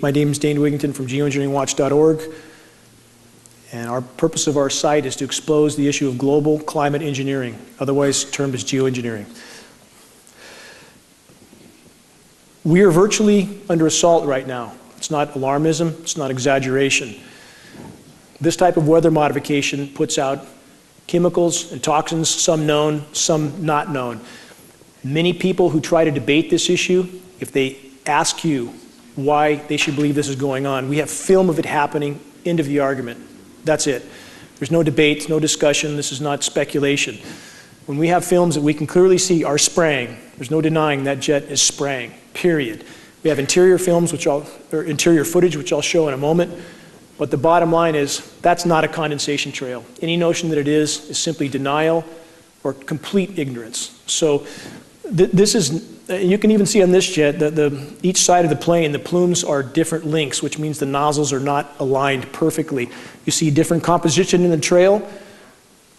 My name is Dane Wigington from Geoengineeringwatch.org, and our purpose of our site is to expose the issue of global climate engineering, otherwise termed as geoengineering. We are virtually under assault right now. It's not alarmism, it's not exaggeration. This type of weather modification puts out chemicals and toxins, some known, some not known. Many people who try to debate this issue, if they ask you why they should believe this is going on, we have film of it happening, end of the argument. That's it. There's no debate, no discussion, this is not speculation. When we have films that we can clearly see are spraying, there's no denying that jet is spraying, period. We have interior films, interior footage, which I'll show in a moment. But the bottom line is, that's not a condensation trail. Any notion that it is simply denial or complete ignorance. So this is, you can even see on this jet that each side of the plane, the plumes are different lengths, which means the nozzles are not aligned perfectly. You see different composition in the trail,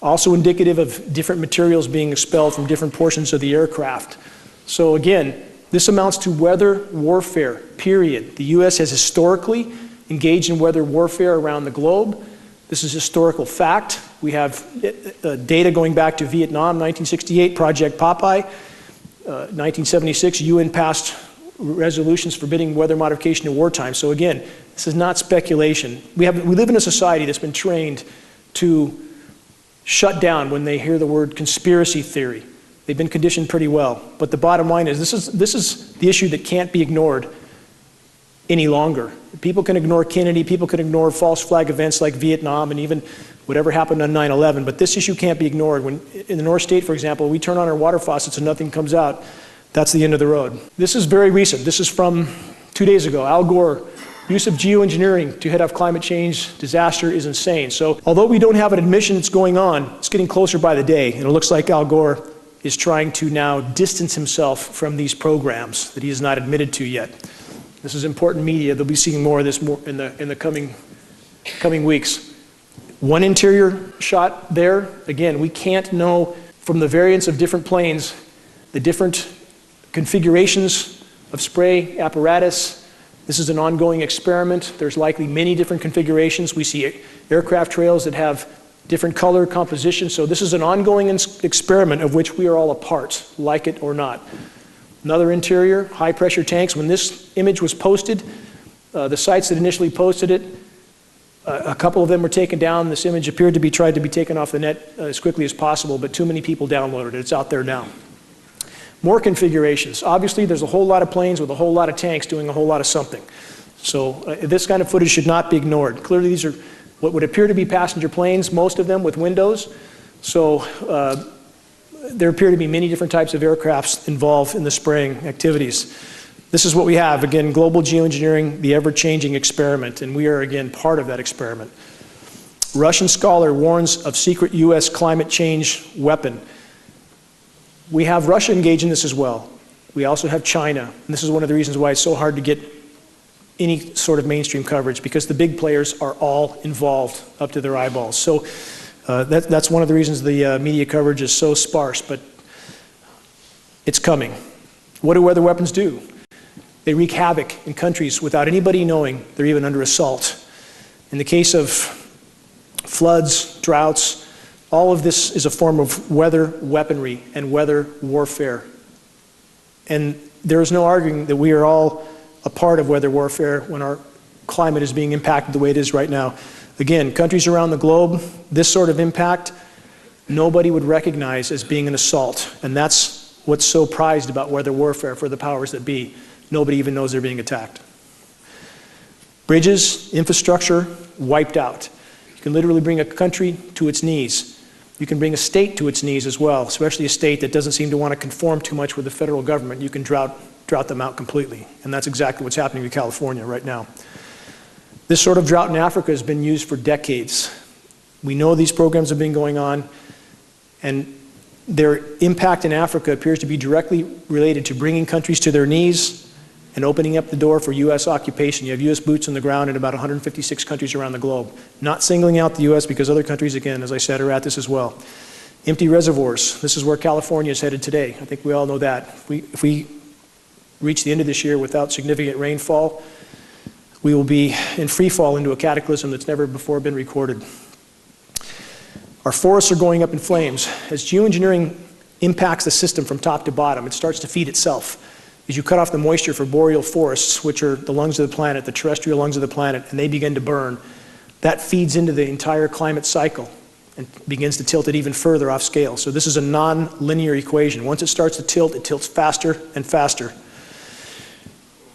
also indicative of different materials being expelled from different portions of the aircraft. So again, this amounts to weather warfare, period. The U.S. has historically engaged in weather warfare around the globe. This is historical fact. We have data going back to Vietnam, 1968, Project Popeye. 1976, UN passed resolutions forbidding weather modification in wartime. So again, this is not speculation. We live in a society that's been trained to shut down when they hear the word conspiracy theory. They've been conditioned pretty well. But the bottom line is, this is the issue that can't be ignored any longer. People can ignore Kennedy, people can ignore false flag events like Vietnam and even whatever happened on 9/11, but this issue can't be ignored. When in the North State, for example, we turn on our water faucets and nothing comes out, that's the end of the road. This is very recent. This is from 2 days ago. Al Gore, use of geoengineering to head off climate change disaster is insane. So although we don't have an admission it's going on, it's getting closer by the day, and it looks like Al Gore is trying to now distance himself from these programs that he has not admitted to yet. This is important media. They'll be seeing more of this in the coming weeks. One interior shot there. Again, we can't know from the variants of different planes, the different configurations of spray apparatus. This is an ongoing experiment. There's likely many different configurations. We see aircraft trails that have different color composition. So this is an ongoing experiment of which we are all a part, like it or not. Another interior, high pressure tanks. When this image was posted, the sites that initially posted it, a couple of them were taken down. This image appeared to be tried to be taken off the net as quickly as possible, but too many people downloaded it. It's out there now. More configurations. Obviously, there's a whole lot of planes with a whole lot of tanks doing a whole lot of something. So this kind of footage should not be ignored. Clearly, these are what would appear to be passenger planes, most of them with windows. So there appear to be many different types of aircrafts involved in the spraying activities. This is what we have. Again, global geoengineering, the ever-changing experiment, and we are again part of that experiment. Russian scholar warns of secret US climate change weapon. We have Russia engaged in this as well. We also have China, and this is one of the reasons why it's so hard to get any sort of mainstream coverage, because the big players are all involved up to their eyeballs. So that's one of the reasons the media coverage is so sparse, but it's coming. What do weather weapons do? They wreak havoc in countries without anybody knowing they're even under assault. In the case of floods, droughts, all of this is a form of weather weaponry and weather warfare. And there is no arguing that we are all a part of weather warfare when our climate is being impacted the way it is right now. Again, countries around the globe, this sort of impact, nobody would recognize as being an assault. And that's what's so prized about weather warfare for the powers that be. Nobody even knows they're being attacked. Bridges, infrastructure, wiped out. You can literally bring a country to its knees. You can bring a state to its knees as well, especially a state that doesn't seem to want to conform too much with the federal government. You can drought them out completely. And that's exactly what's happening to California right now. This sort of drought in Africa has been used for decades. We know these programs have been going on, and their impact in Africa appears to be directly related to bringing countries to their knees and opening up the door for US occupation. You have US boots on the ground in about 156 countries around the globe. Not singling out the US because other countries, again, as I said, are at this as well. Empty reservoirs. This is where California is headed today. I think we all know that. If we reach the end of this year without significant rainfall, we will be in free fall into a cataclysm that's never before been recorded. Our forests are going up in flames. As geoengineering impacts the system from top to bottom, it starts to feed itself. As you cut off the moisture for boreal forests, which are the lungs of the planet, the terrestrial lungs of the planet, and they begin to burn, that feeds into the entire climate cycle and begins to tilt it even further off scale. So this is a non-linear equation. Once it starts to tilt, it tilts faster and faster.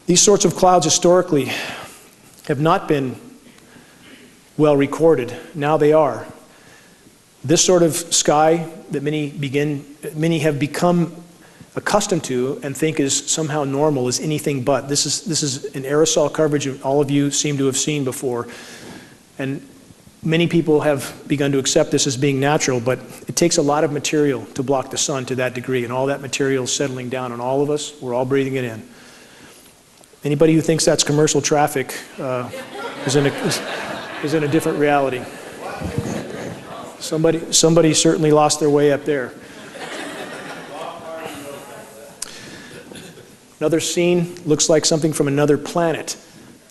These sorts of clouds historically have not been well recorded. Now they are. This sort of sky that many have become accustomed to and think is somehow normal is anything but. This is an aerosol coverage that all of you seem to have seen before. And many people have begun to accept this as being natural, but it takes a lot of material to block the sun to that degree, and all that material is settling down on all of us. We're all breathing it in. Anybody who thinks that's commercial traffic is in a different reality. Somebody certainly lost their way up there. Another scene looks like something from another planet.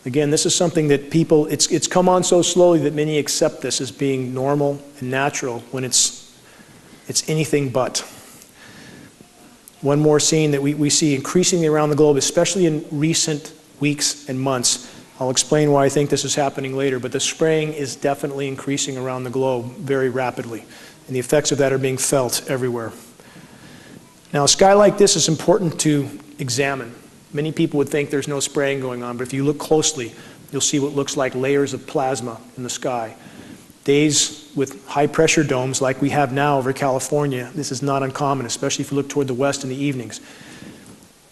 Again, this is something that people, it's come on so slowly that many accept this as being normal and natural when it's anything but. One more scene that we see increasingly around the globe, especially in recent weeks and months. I'll explain why I think this is happening later, but the spraying is definitely increasing around the globe very rapidly, and the effects of that are being felt everywhere. Now, a sky like this is important to examine. Many people would think there's no spraying going on, but if you look closely, you'll see what looks like layers of plasma in the sky. Days with high pressure domes like we have now over California, this is not uncommon, especially if you look toward the west in the evenings.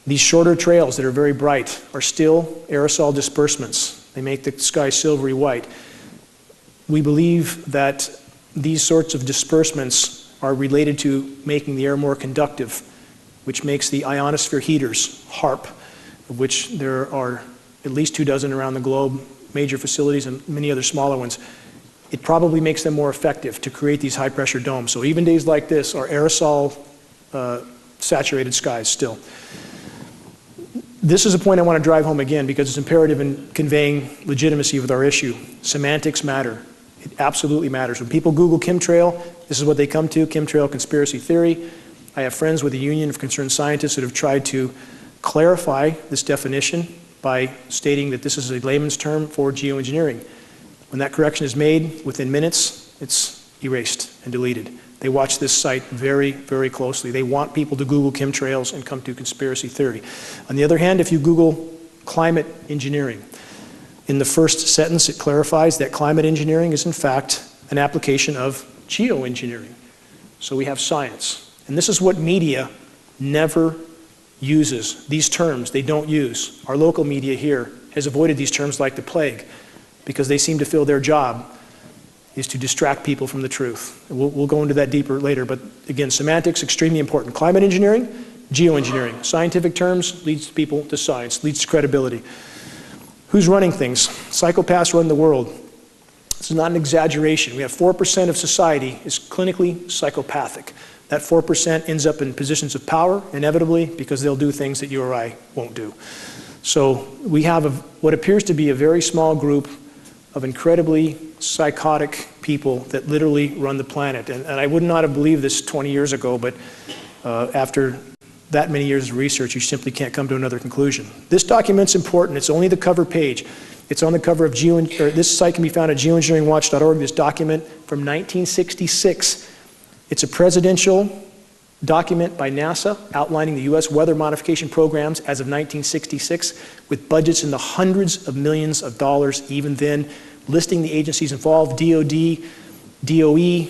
These shorter trails that are very bright are still aerosol disbursements. They make the sky silvery white. We believe that these sorts of disbursements are related to making the air more conductive, which makes the ionosphere heaters, HARP, of which there are at least 24 around the globe, major facilities and many other smaller ones. It probably makes them more effective to create these high pressure domes. So even days like this are aerosol saturated skies still. This is a point I want to drive home again because it's imperative in conveying legitimacy with our issue. Semantics matter. It absolutely matters. When people Google chemtrail, this is what they come to, chemtrail conspiracy theory. I have friends with the Union of Concerned Scientists that have tried to clarify this definition by stating that this is a layman's term for geoengineering. When that correction is made, within minutes, it's erased and deleted. They watch this site very, very closely. They want people to Google chemtrails and come to conspiracy theory. On the other hand, if you Google climate engineering, in the first sentence it clarifies that climate engineering is in fact an application of geoengineering. So we have science. And this is what media never uses. These terms they don't use. Our local media here has avoided these terms like the plague because they seem to feel their job is to distract people from the truth. We'll go into that deeper later, but again, semantics, extremely important. Climate engineering, geoengineering. Scientific terms leads people to science, leads to credibility. Who's running things? Psychopaths run the world. This is not an exaggeration. We have 4% of society is clinically psychopathic. That 4% ends up in positions of power, inevitably, because they'll do things that you or I won't do. So we have what appears to be a very small group of incredibly psychotic people that literally run the planet. And I would not have believed this 20 years ago, but after that many years of research, you simply can't come to another conclusion. This document's important. It's only the cover page. It's on the cover of this site can be found at geoengineeringwatch.org, this document from 1966. It's a presidential document by NASA outlining the U.S. weather modification programs as of 1966 with budgets in the hundreds of millions of dollars even then, listing the agencies involved, DOD, DOE,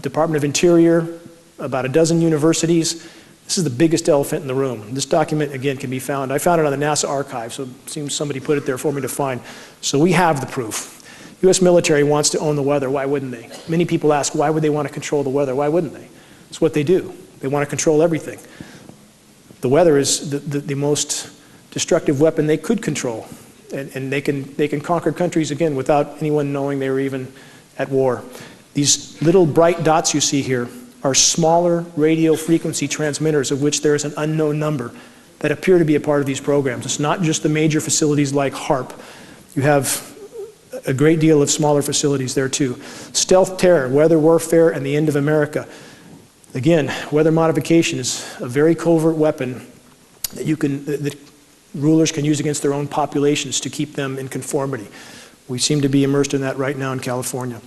Department of Interior, about a dozen universities. This is the biggest elephant in the room. This document, again, can be found. I found it on the NASA archive, so it seems somebody put it there for me to find. So we have the proof. U.S. military wants to own the weather. Why wouldn't they? Many people ask, why would they want to control the weather? Why wouldn't they? It's what they do. They want to control everything. The weather is the most destructive weapon they could control. And they can conquer countries, again, without anyone knowing they were even at war. These little bright dots you see here are smaller radio frequency transmitters of which there is an unknown number that appear to be a part of these programs. It's not just the major facilities like HARP You have a great deal of smaller facilities there too. Stealth terror, weather warfare, and the end of America. Again, weather modification is a very covert weapon that rulers can use against their own populations to keep them in conformity. We seem to be immersed in that right now in California.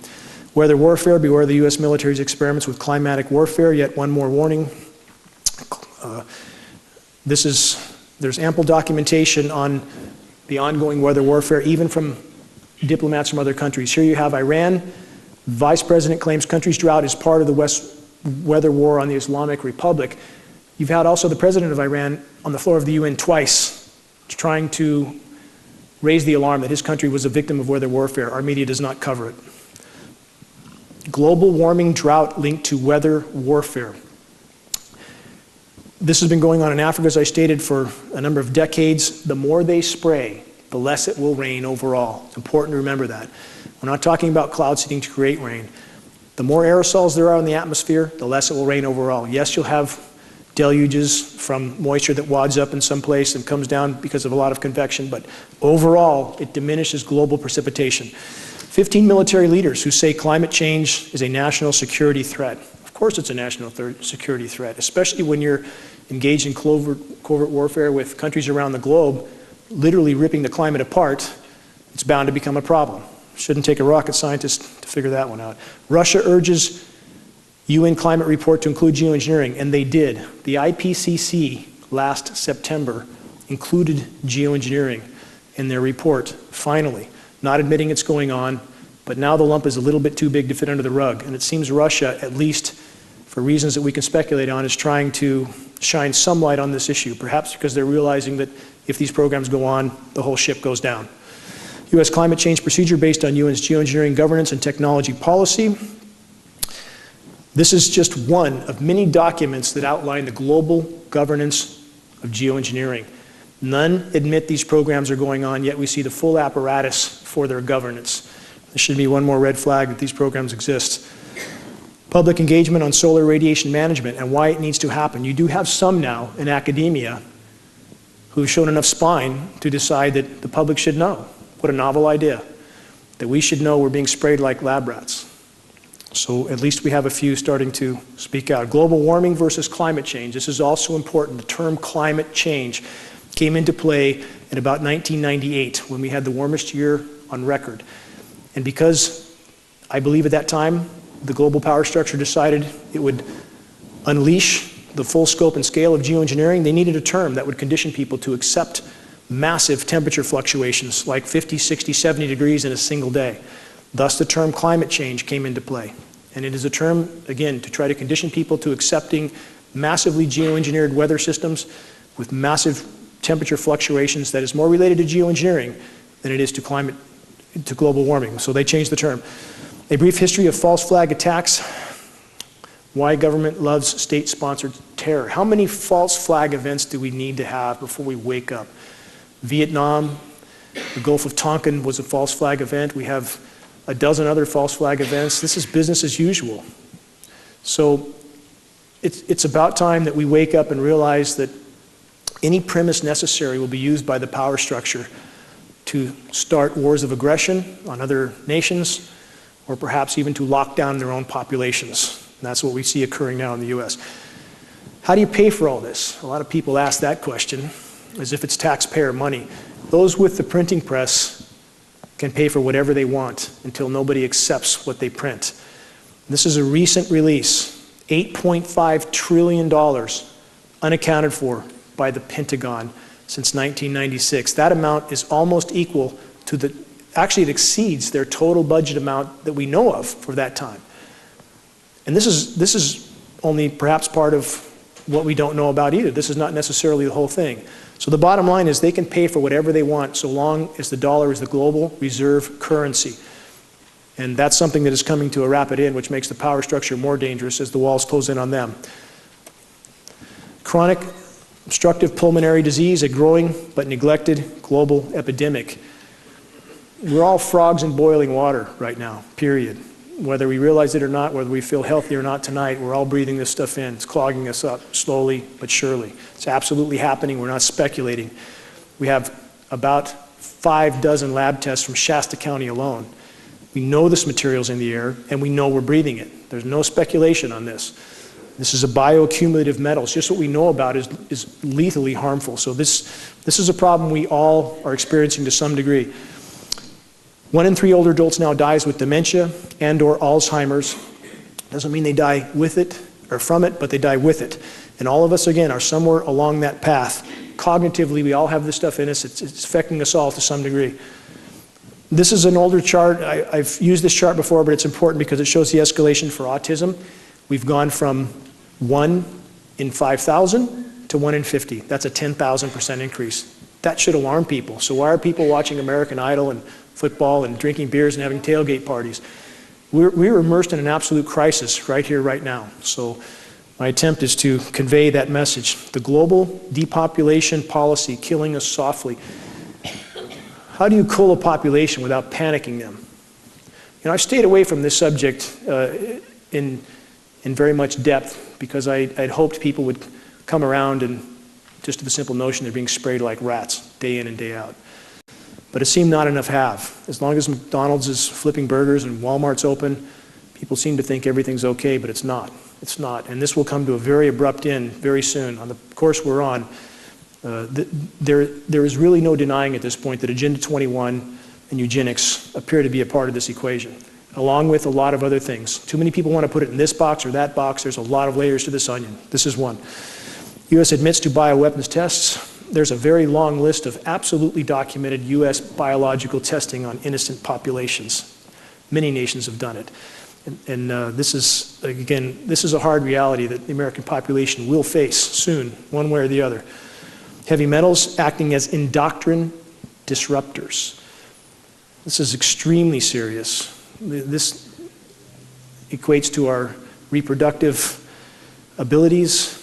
Weather warfare, beware the U.S. military's experiments with climatic warfare. Yet one more warning. There's ample documentation on the ongoing weather warfare, even from diplomats from other countries. Here you have Iran. Vice President claims country's drought is part of the weather war on the Islamic Republic. You've had also the president of Iran on the floor of the UN twice trying to raise the alarm that his country was a victim of weather warfare. Our media does not cover it. Global warming drought linked to weather warfare. This has been going on in Africa, as I stated, for a number of decades. The more they spray, the less it will rain overall. It's important to remember that. We're not talking about cloud seeding to create rain. The more aerosols there are in the atmosphere, the less it will rain overall. Yes, you'll have deluges from moisture that wads up in some place and comes down because of a lot of convection, but overall, it diminishes global precipitation. 15 military leaders who say climate change is a national security threat. Of course it's a national security threat, especially when you're engaged in covert warfare with countries around the globe, literally ripping the climate apart. It's bound to become a problem. Shouldn't take a rocket scientist to figure that one out. Russia urges UN climate report to include geoengineering, and they did. The IPCC last September included geoengineering in their report, finally. Not admitting it's going on, but now the lump is a little bit too big to fit under the rug. And it seems Russia, at least for reasons that we can speculate on, is trying to shine some light on this issue, perhaps because they're realizing that if these programs go on, the whole ship goes down. U.S. climate change procedure based on UN's geoengineering governance and technology policy. This is just one of many documents that outline the global governance of geoengineering. None admit these programs are going on, yet we see the full apparatus for their governance. There should be one more red flag that these programs exist. Public engagement on solar radiation management and why it needs to happen. You do have some now in academia who've shown enough spine to decide that the public should know. What a novel idea, that we should know we're being sprayed like lab rats. So at least we have a few starting to speak out. Global warming versus climate change. This is also important. The term climate change came into play in about 1998 when we had the warmest year on record. And because I believe at that time the global power structure decided it would unleash the full scope and scale of geoengineering, they needed a term that would condition people to accept massive temperature fluctuations like 50, 60, 70 degrees in a single day. Thus the term climate change came into play. And it is a term, again, to try to condition people to accepting massively geoengineered weather systems with massive temperature fluctuations that is more related to geoengineering than it is to global warming. So they changed the term. A brief history of false flag attacks. Why government loves state-sponsored terror. How many false flag events do we need to have before we wake up? Vietnam, the Gulf of Tonkin was a false flag event. We have a dozen other false flag events. This is business as usual. So it's about time that we wake up and realize that any premise necessary will be used by the power structure to start wars of aggression on other nations, or perhaps even to lock down their own populations. And that's what we see occurring now in the US. How do you pay for all this? A lot of people ask that question as if it's taxpayer money. Those with the printing press can pay for whatever they want until nobody accepts what they print. This is a recent release, $8.5 trillion unaccounted for by the Pentagon since 1996. That amount is almost equal to actually it exceeds their total budget amount that we know of for that time. And this is only perhaps part of what we don't know about either. This is not necessarily the whole thing. So the bottom line is they can pay for whatever they want so long as the dollar is the global reserve currency. And that's something that is coming to a rapid end, which makes the power structure more dangerous as the walls close in on them. Chronic obstructive pulmonary disease, a growing but neglected global epidemic. We're all frogs in boiling water right now, period. Whether we realize it or not, whether we feel healthy or not tonight, we're all breathing this stuff in. It's clogging us up slowly but surely. It's absolutely happening. We're not speculating. We have about 5 dozen lab tests from Shasta County alone. We know this material's in the air, and we know we're breathing it. There's no speculation on this. This is a bioaccumulative metal. It's just what we know about is lethally harmful. So this is a problem we all are experiencing to some degree. 1 in 3 older adults now dies with dementia and/or Alzheimer's. Doesn't mean they die with it or from it, but they die with it. And all of us, again, are somewhere along that path. Cognitively, we all have this stuff in us. It's affecting us all to some degree. This is an older chart. I've used this chart before, but it's important because it shows the escalation for autism. We've gone from 1 in 5,000 to 1 in 50. That's a 10,000% increase. That should alarm people. So why are people watching American Idol and football and drinking beers and having tailgate parties? We're immersed in an absolute crisis right here, right now. So my attempt is to convey that message. The global depopulation policy killing us softly. How do you cool a population without panicking them? You know, I've stayed away from this subject in very much depth because I'd hoped people would come around and just to the simple notion they're being sprayed like rats day in and day out. But it seemed not enough have. As long as McDonald's is flipping burgers and Walmart's open, people seem to think everything's okay, but it's not. It's not. And this will come to a very abrupt end very soon. On the course we're on, there is really no denying at this point that Agenda 21 and eugenics appear to be a part of this equation, along with a lot of other things. Too many people want to put it in this box or that box. There's a lot of layers to this onion. This is one. U.S. admits to bioweapons tests. There's a very long list of absolutely documented U.S. biological testing on innocent populations. Many nations have done it. And this is, again, this is a hard reality that the American population will face soon, one way or the other. Heavy metals acting as endocrine disruptors. This is extremely serious. This equates to our reproductive abilities,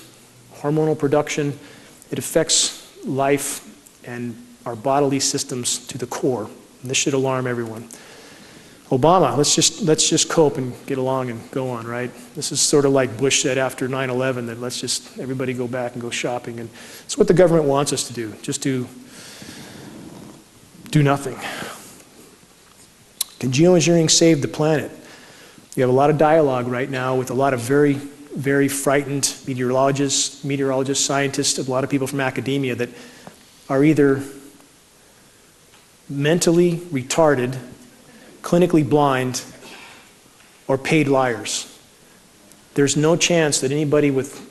hormonal production. It affects life and our bodily systems to the core. And this should alarm everyone. Obama, let's just cope and get along and go on, right? This is sort of like Bush said after 9/11, that let's just everybody go back and go shopping. And it's what the government wants us to do, just to do nothing. Can geoengineering save the planet? You have a lot of dialogue right now with a lot of very, very frightened meteorologists, scientists, a lot of people from academia that are either mentally retarded, clinically blind, or paid liars. There's no chance that anybody with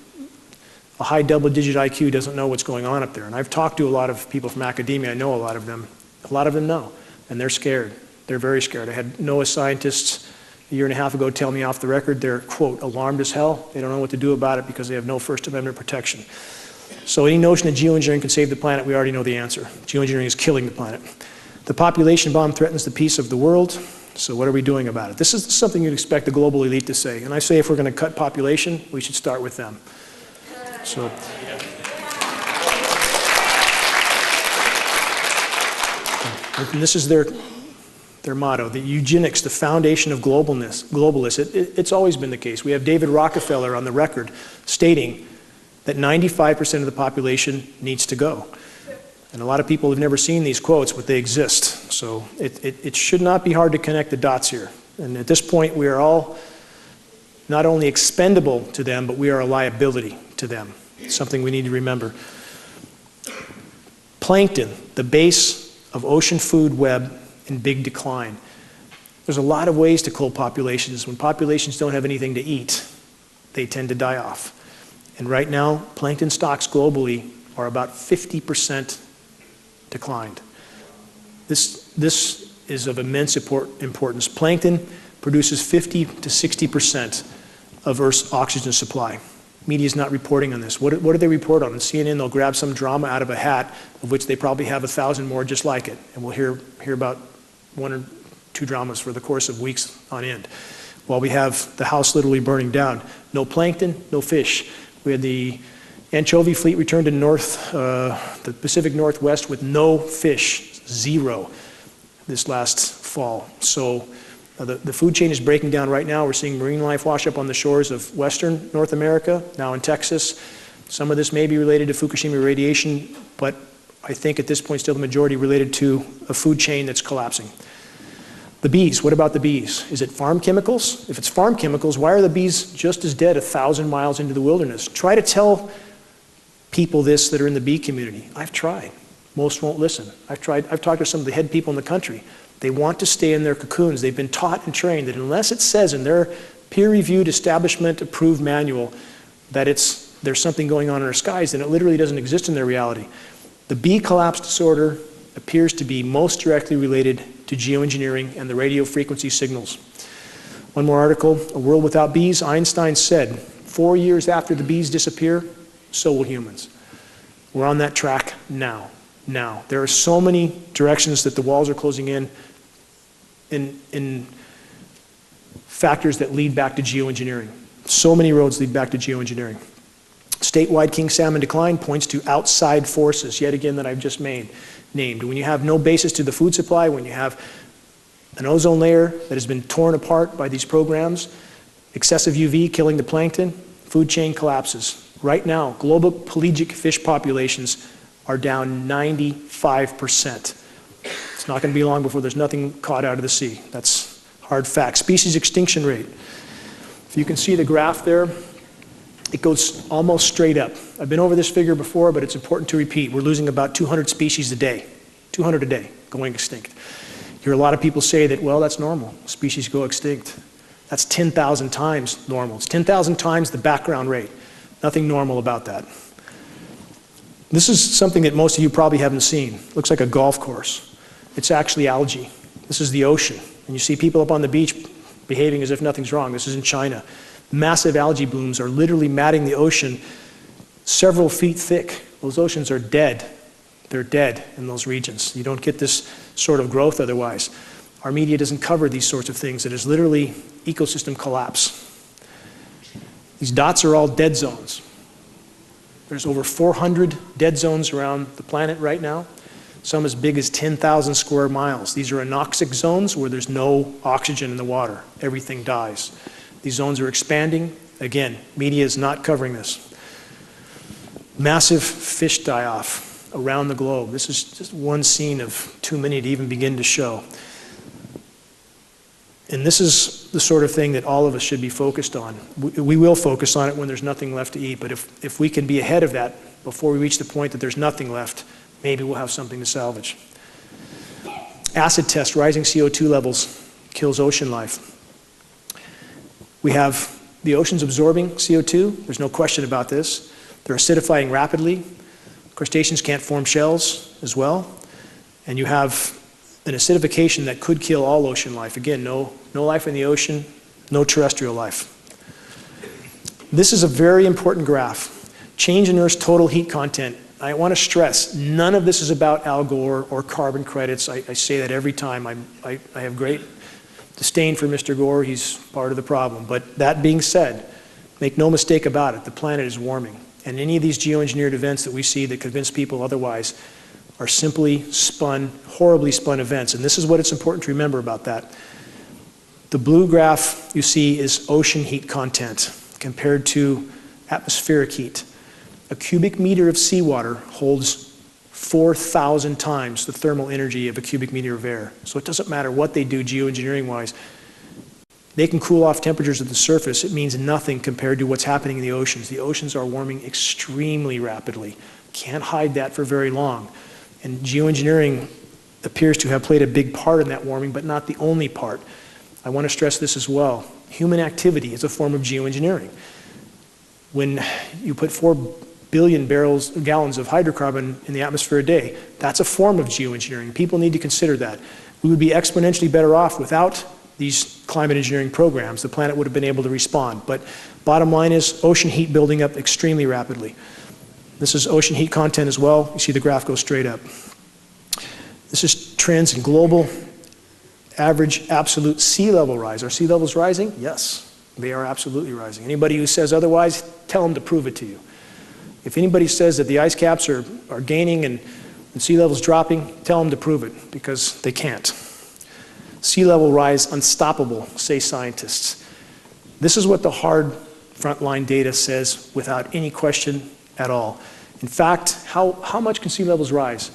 a high double-digit IQ doesn't know what's going on up there. And I've talked to a lot of people from academia. I know a lot of them. A lot of them know, and they're scared. They're very scared. I had NOAA scientists a year and a half ago tell me off the record they're, quote, alarmed as hell. They don't know what to do about it because they have no First Amendment protection. So any notion that geoengineering can save the planet, we already know the answer. Geoengineering is killing the planet. The population bomb threatens the peace of the world, so what are we doing about it? This is something you'd expect the global elite to say, and I say if we're going to cut population, we should start with them. So, and this is their motto, the eugenics, the foundation of globalists. It's always been the case. We have David Rockefeller on the record stating that 95% of the population needs to go. And a lot of people have never seen these quotes, but they exist. So it should not be hard to connect the dots here. And at this point, we are all not only expendable to them, but we are a liability to them. It's something we need to remember. Plankton, the base of ocean food web, in big decline. There's a lot of ways to cool populations. When populations don't have anything to eat, they tend to die off. And right now, plankton stocks globally are about 50% declined. This is of immense importance. Plankton produces 50 to 60% of Earth's oxygen supply. Media's not reporting on this. What do they report on? On CNN, they'll grab some drama out of a hat, of which they probably have 1,000 more just like it. And we'll hear about 1 or 2 dramas for the course of weeks on end, while we have the house literally burning down. No plankton, no fish. We had the anchovy fleet return to the Pacific Northwest with no fish, 0, this last fall. So the food chain is breaking down right now. We're seeing marine life wash up on the shores of Western North America, now in Texas. Some of this may be related to Fukushima radiation, but I think at this point still the majority related to a food chain that's collapsing. The bees, what about the bees? Is it farm chemicals? If it's farm chemicals, why are the bees just as dead 1,000 miles into the wilderness? Try to tell people this that are in the bee community. I've tried. Most won't listen. I've talked to some of the head people in the country. They want to stay in their cocoons. They've been taught and trained that unless it says in their peer-reviewed, establishment-approved manual that there's something going on in our skies, then it literally doesn't exist in their reality. The bee collapse disorder appears to be most directly related to geoengineering and the radio frequency signals. One more article, A World Without Bees. Einstein said, 4 years after the bees disappear, so will humans. We're on that track now. There are so many directions that the walls are closing in factors that lead back to geoengineering. So many roads lead back to geoengineering. Statewide king salmon decline points to outside forces, yet again, that I've just named. When you have no basis to the food supply, when you have an ozone layer that has been torn apart by these programs, excessive UV killing the plankton, food chain collapses. Right now, global pelagic fish populations are down 95%. It's not going to be long before there's nothing caught out of the sea. That's hard fact. Species extinction rate. If you can see the graph there, it goes almost straight up. I've been over this figure before, but it's important to repeat. We're losing about 200 species a day. 200 a day going extinct. You hear a lot of people say that, well, that's normal. Species go extinct. That's 10,000 times normal. It's 10,000 times the background rate. Nothing normal about that. This is something that most of you probably haven't seen. It looks like a golf course. It's actually algae. This is the ocean. And you see people up on the beach behaving as if nothing's wrong. This is in China. Massive algae blooms are literally matting the ocean several feet thick. Those oceans are dead. They're dead in those regions. You don't get this sort of growth otherwise. Our media doesn't cover these sorts of things. It is literally ecosystem collapse. These dots are all dead zones. There's over 400 dead zones around the planet right now, some as big as 10,000 square miles. These are anoxic zones where there's no oxygen in the water. Everything dies. These zones are expanding. Again, media is not covering this. Massive fish die-off around the globe. This is just one scene of too many to even begin to show. And this is the sort of thing that all of us should be focused on. We will focus on it when there's nothing left to eat, but if we can be ahead of that before we reach the point that there's nothing left, maybe we'll have something to salvage. Acid test, rising CO2 levels kills ocean life. We have the oceans absorbing CO2. There's no question about this. They're acidifying rapidly. Crustaceans can't form shells as well. And you have an acidification that could kill all ocean life. Again, no life in the ocean, no terrestrial life. This is a very important graph. Change in Earth's total heat content. I want to stress, none of this is about Al Gore or carbon credits. I say that every time. I have great disdain for Mr. Gore. He's part of the problem. But that being said, make no mistake about it, the planet is warming. And any of these geoengineered events that we see that convince people otherwise are simply spun, horribly spun events. And this is what it's important to remember about that. The blue graph you see is ocean heat content compared to atmospheric heat. A cubic meter of seawater holds 4,000 times the thermal energy of a cubic meter of air. So it doesn't matter what they do geoengineering-wise. They can cool off temperatures at the surface. It means nothing compared to what's happening in the oceans. The oceans are warming extremely rapidly. Can't hide that for very long. And geoengineering appears to have played a big part in that warming, but not the only part. I want to stress this as well. Human activity is a form of geoengineering. When you put 4 billion gallons of hydrocarbon in the atmosphere a day, that's a form of geoengineering. People need to consider that. We would be exponentially better off without these climate engineering programs. The planet would have been able to respond. But bottom line is ocean heat building up extremely rapidly. This is ocean heat content as well. You see the graph go straight up. This is trends in global average absolute sea level rise. Are sea levels rising? Yes, they are absolutely rising. Anybody who says otherwise, tell them to prove it to you. If anybody says that the ice caps are gaining and sea levels dropping, tell them to prove it, because they can't. Sea level rise unstoppable, say scientists. This is what the hard frontline data says without any question at all. In fact, how much can sea levels rise?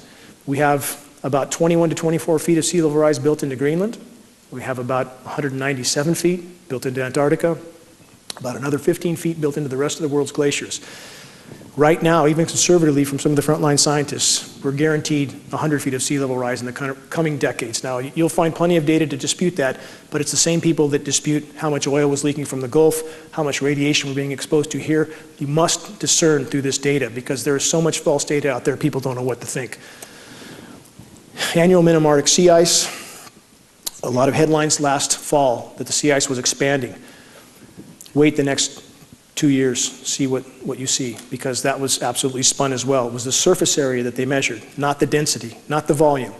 We have about 21 to 24 feet of sea level rise built into Greenland. We have about 197 feet built into Antarctica, about another 15 feet built into the rest of the world's glaciers. Right now, even conservatively from some of the frontline scientists, we're guaranteed 100 feet of sea level rise in the coming decades. Now, you'll find plenty of data to dispute that, but it's the same people that dispute how much oil was leaking from the Gulf, how much radiation we're being exposed to here. You must discern through this data because there is so much false data out there, people don't know what to think. Annual minimum Arctic sea ice. A lot of headlines last fall that the sea ice was expanding. Wait the next 2 years, see what you see, because that was absolutely spun as well. It was the surface area that they measured, not the density, not the volume.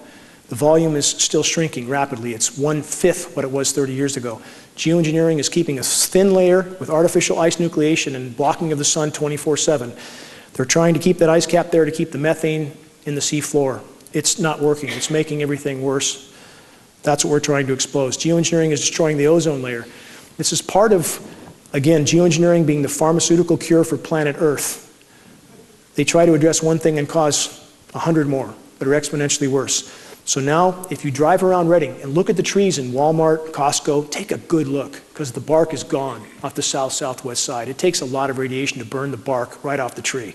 The volume is still shrinking rapidly. It's 1/5 what it was 30 years ago. Geoengineering is keeping a thin layer with artificial ice nucleation and blocking of the sun 24/7. They're trying to keep that ice cap there to keep the methane in the sea floor. It's not working. It's making everything worse. That's what we're trying to expose. Geoengineering is destroying the ozone layer. This is part of, again, geoengineering being the pharmaceutical cure for planet Earth. They try to address one thing and cause 100 more that are exponentially worse. So now, if you drive around Reading and look at the trees in Walmart, Costco, take a good look, because the bark is gone off the south-southwest side. It takes a lot of radiation to burn the bark right off the tree.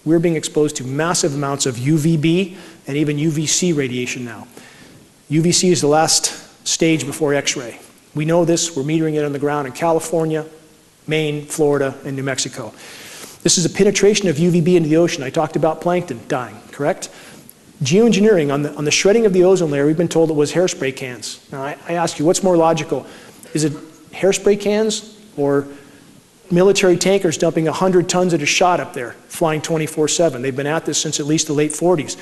We're being exposed to massive amounts of UVB and even UVC radiation now. UVC is the last stage before X-ray. We know this, we're metering it on the ground in California, Maine, Florida, and New Mexico. This is a penetration of UVB into the ocean. I talked about plankton dying, correct? Geoengineering, on the shredding of the ozone layer, we've been told it was hairspray cans. Now, I ask you, what's more logical? Is it hairspray cans or military tankers dumping 100 tons at a shot up there, flying 24/7? They've been at this since at least the late 40s.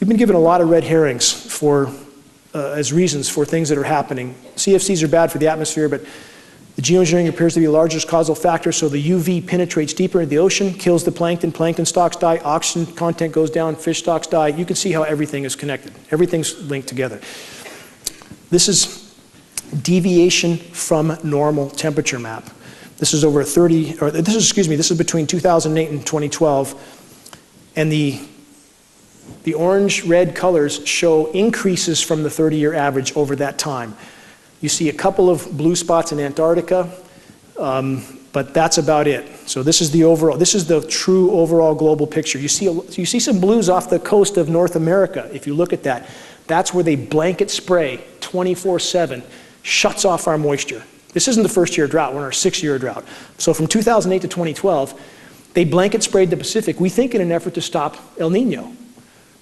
We've been given a lot of red herrings as reasons for things that are happening. CFCs are bad for the atmosphere, but the geoengineering appears to be the largest causal factor, so the UV penetrates deeper into the ocean, kills the plankton, plankton stocks die, oxygen content goes down, fish stocks die. You can see how everything is connected. Everything's linked together. This is deviation from normal temperature map. This is over this is between 2008 and 2012, and the orange-red colors show increases from the 30-year average over that time. You see a couple of blue spots in Antarctica, but that's about it. So this is the true overall global picture. You see some blues off the coast of North America. If you look at that, that's where they blanket spray 24/7, shuts off our moisture. This isn't the first-year drought, we're in our 6-year drought. So from 2008 to 2012, they blanket sprayed the Pacific, we think in an effort to stop El Nino,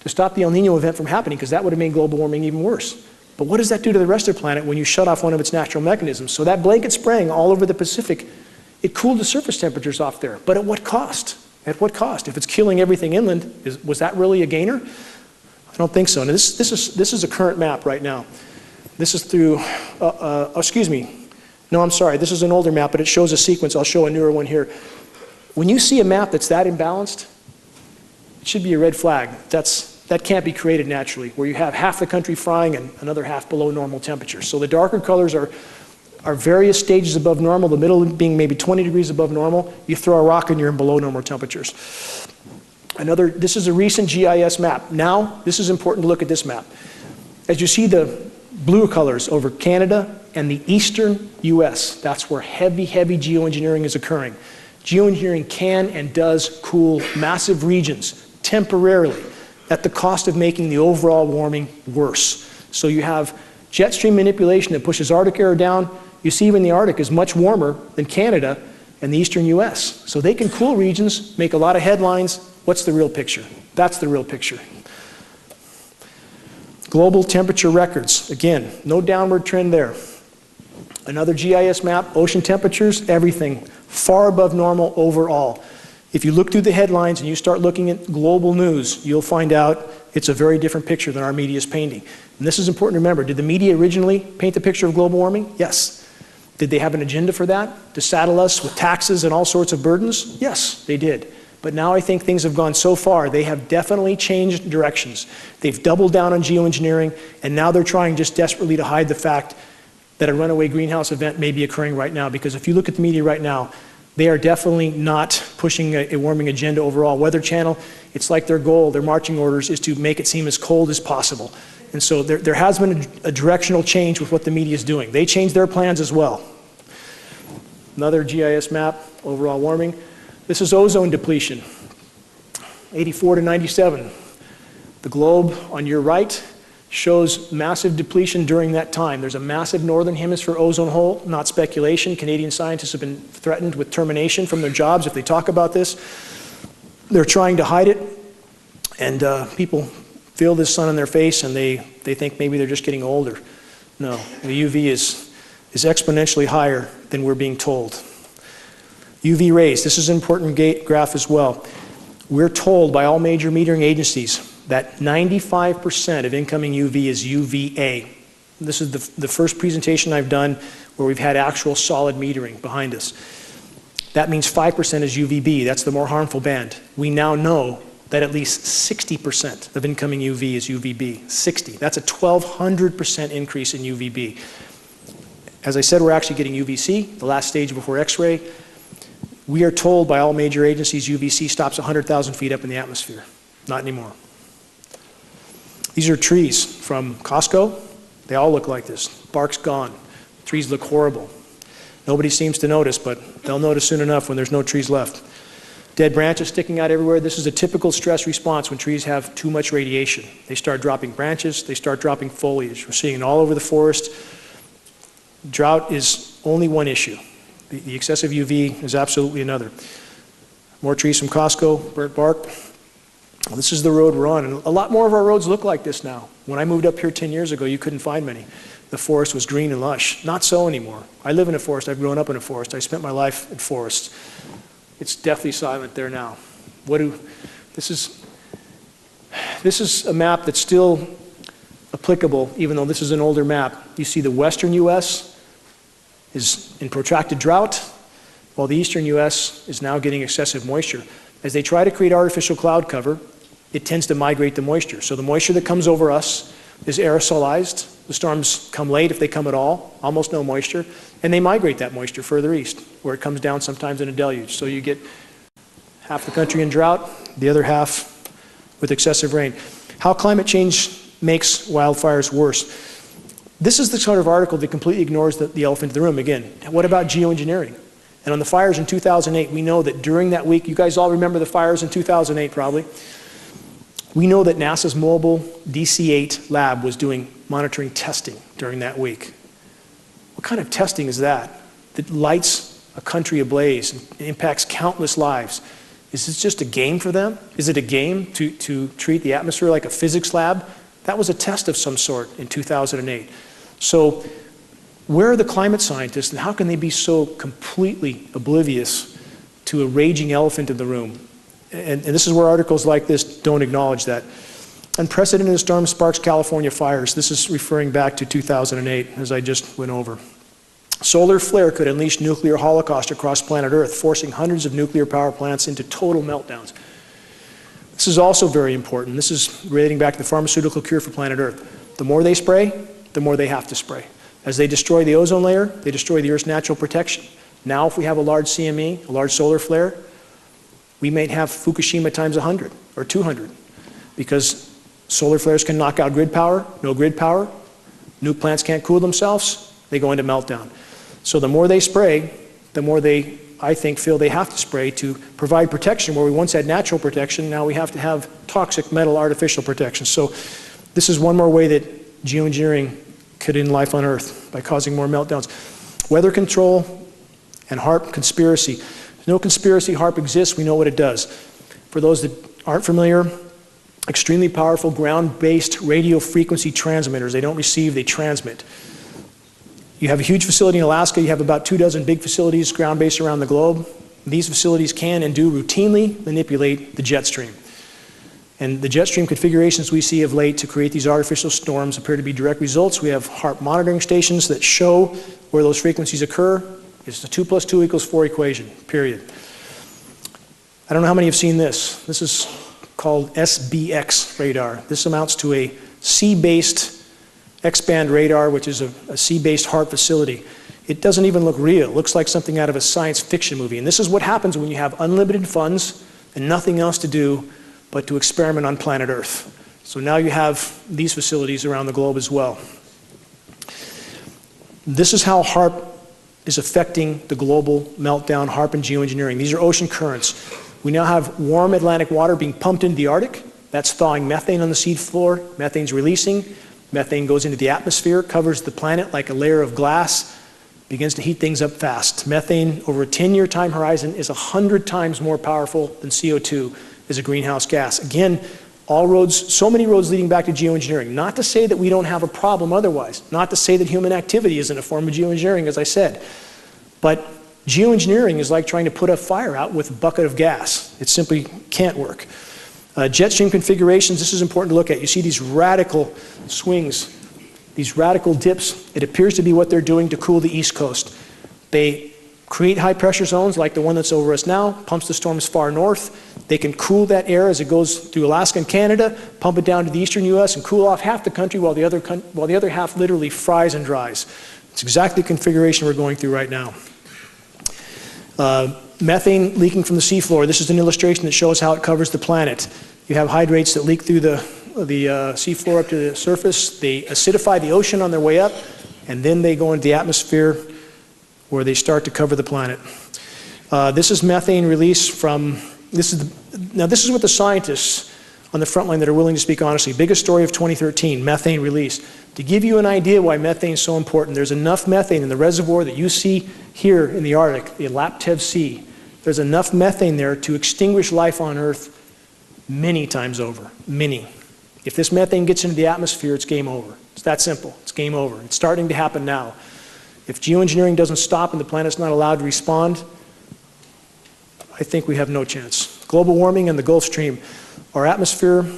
to stop the El Nino event from happening, because that would have made global warming even worse. But what does that do to the rest of the planet when you shut off one of its natural mechanisms? So that blanket spraying all over the Pacific, it cooled the surface temperatures off there. But at what cost? At what cost? If it's killing everything inland, was that really a gainer? I don't think so. Now this is a current map right now. This is through, excuse me. No, I'm sorry. This is an older map, but it shows a sequence. I'll show a newer one here. When you see a map that's that imbalanced, it should be a red flag. That can't be created naturally, where you have half the country frying and another half below normal temperatures. So the darker colors are various stages above normal, the middle being maybe 20 degrees above normal. You throw a rock and you're in below normal temperatures. This is a recent GIS map. Now, this is important to look at this map. As you see the blue colors over Canada and the eastern US, that's where heavy, heavy geoengineering is occurring. Geoengineering can and does cool massive regions temporarily at the cost of making the overall warming worse. So you have jet stream manipulation that pushes Arctic air down. You see even the Arctic is much warmer than Canada and the eastern US. So they can cool regions, make a lot of headlines. What's the real picture? That's the real picture. Global temperature records. Again, no downward trend there. Another GIS map, ocean temperatures, everything far above normal overall. If you look through the headlines and you start looking at global news, you'll find out it's a very different picture than our media is painting. And this is important to remember. Did the media originally paint the picture of global warming? Yes. Did they have an agenda for that? To saddle us with taxes and all sorts of burdens? Yes, they did. But now I think things have gone so far, they have definitely changed directions. They've doubled down on geoengineering, and now they're trying just desperately to hide the fact that a runaway greenhouse event may be occurring right now. Because if you look at the media right now, They are definitely not pushing a warming agenda overall. Weather Channel, it's like their goal, their marching orders is to make it seem as cold as possible. And so there has been a directional change with what the media is doing. They changed their plans as well. Another GIS map, overall warming. This is ozone depletion, 84 to 97. The globe on your right shows massive depletion during that time. There's a massive northern hemisphere ozone hole, not speculation. Canadian scientists have been threatened with termination from their jobs if they talk about this. They're trying to hide it, and people feel this sun in their face and they think maybe they're just getting older. No, the UV is exponentially higher than we're being told. UV rays, this is an important graph as well. We're told by all major metering agencies that 95% of incoming UV is UVA. This is the first presentation I've done where we've had actual solid metering behind us. That means 5% is UVB, that's the more harmful band. We now know that at least 60% of incoming UV is UVB, 60. That's a 1,200% increase in UVB. As I said, we're actually getting UVC, the last stage before X-ray. We are told by all major agencies UVC stops 100,000 feet up in the atmosphere. Not anymore. These are trees from Costco. They all look like this. Bark's gone. Trees look horrible. Nobody seems to notice, but they'll notice soon enough when there's no trees left. Dead branches sticking out everywhere. This is a typical stress response when trees have too much radiation. They start dropping branches, they start dropping foliage. We're seeing it all over the forest. Drought is only one issue. The excessive UV is absolutely another. More trees from Costco, burnt bark. Well, this is the road we're on, and a lot more of our roads look like this now. When I moved up here 10 years ago, you couldn't find many. The forest was green and lush. Not so anymore. I live in a forest. I've grown up in a forest. I spent my life in forests. It's deathly silent there now. This is a map that's still applicable, even though this is an older map. You see the western U.S. is in protracted drought, while the eastern U.S. is now getting excessive moisture. As they try to create artificial cloud cover, it tends to migrate the moisture. So the moisture that comes over us is aerosolized. The storms come late, if they come at all, almost no moisture, and they migrate that moisture further east, where it comes down sometimes in a deluge. So you get half the country in drought, the other half with excessive rain. How climate change makes wildfires worse. This is the sort of article that completely ignores the elephant in the room. Again, what about geoengineering? And on the fires in 2008, we know that during that week, you guys all remember the fires in 2008 probably, we know that NASA's mobile DC-8 lab was doing monitoring testing during that week. What kind of testing is that? That lights a country ablaze and impacts countless lives. Is this just a game for them? Is it a game to treat the atmosphere like a physics lab? That was a test of some sort in 2008. So where are the climate scientists, and how can they be so completely oblivious to a raging elephant in the room? And this is where articles like this don't acknowledge that. Unprecedented storm sparks California fires. This is referring back to 2008, as I just went over. Solar flare could unleash nuclear holocaust across planet Earth, forcing hundreds of nuclear power plants into total meltdowns. This is also very important. This is relating back to the pharmaceutical cure for planet Earth. The more they spray, the more they have to spray. As they destroy the ozone layer, they destroy the Earth's natural protection. Now, if we have a large CME, a large solar flare, we may have Fukushima times 100 or 200, because solar flares can knock out grid power, no grid power, nuke plants can't cool themselves, they go into meltdown. So the more they spray, the more they, I think, feel they have to spray to provide protection. Where we once had natural protection, now we have to have toxic metal artificial protection. So this is one more way that geoengineering could end life on Earth, by causing more meltdowns. Weather control and HAARP conspiracy. No conspiracy. HAARP exists. We know what it does. For those that aren't familiar, extremely powerful ground-based radio frequency transmitters. They don't receive, they transmit. You have a huge facility in Alaska. You have about 24 big facilities ground-based around the globe. These facilities can and do routinely manipulate the jet stream. And the jet stream configurations we see of late to create these artificial storms appear to be direct results. We have HAARP monitoring stations that show where those frequencies occur. It's the 2 + 2 = 4 equation, period. I don't know how many have seen this. This is called SBX radar. This amounts to a sea-based X-band radar, which is a sea-based HAARP facility. It doesn't even look real. It looks like something out of a science fiction movie. And this is what happens when you have unlimited funds and nothing else to do but to experiment on planet Earth. So now you have these facilities around the globe as well. This is how HAARP is affecting the global meltdown, HAARP and geoengineering. These are ocean currents. We now have warm Atlantic water being pumped into the Arctic. That's thawing methane on the sea floor. Methane's releasing. Methane goes into the atmosphere, covers the planet like a layer of glass, begins to heat things up fast. Methane, over a 10-year time horizon, is 100 times more powerful than CO2 as a greenhouse gas. Again, all roads, so many roads leading back to geoengineering. Not to say that we don't have a problem otherwise. Not to say that human activity isn't a form of geoengineering, as I said. But geoengineering is like trying to put a fire out with a bucket of gas. It simply can't work. Jet stream configurations, this is important to look at. You see these radical swings, these radical dips. It appears to be what they're doing to cool the East Coast. They create high pressure zones like the one that's over us now, pumps the storms far north. They can cool that air as it goes through Alaska and Canada, pump it down to the eastern US and cool off half the country while the other half literally fries and dries. It's exactly the configuration we're going through right now. Methane leaking from the seafloor. This is an illustration that shows how it covers the planet. You have hydrates that leak through the seafloor up to the surface. They acidify the ocean on their way up, and then they go into the atmosphere where they start to cover the planet. This is methane release from, this is what the scientists on the front line that are willing to speak honestly. Biggest story of 2013, methane release. To give you an idea why methane is so important, there's enough methane in the reservoir that you see here in the Arctic, the Laptev Sea. There's enough methane there to extinguish life on Earth many times over, many. If this methane gets into the atmosphere, it's game over. It's that simple, it's game over. It's starting to happen now. If geoengineering doesn't stop and the planet's not allowed to respond, I think we have no chance. Global warming and the Gulf Stream. Our atmospheric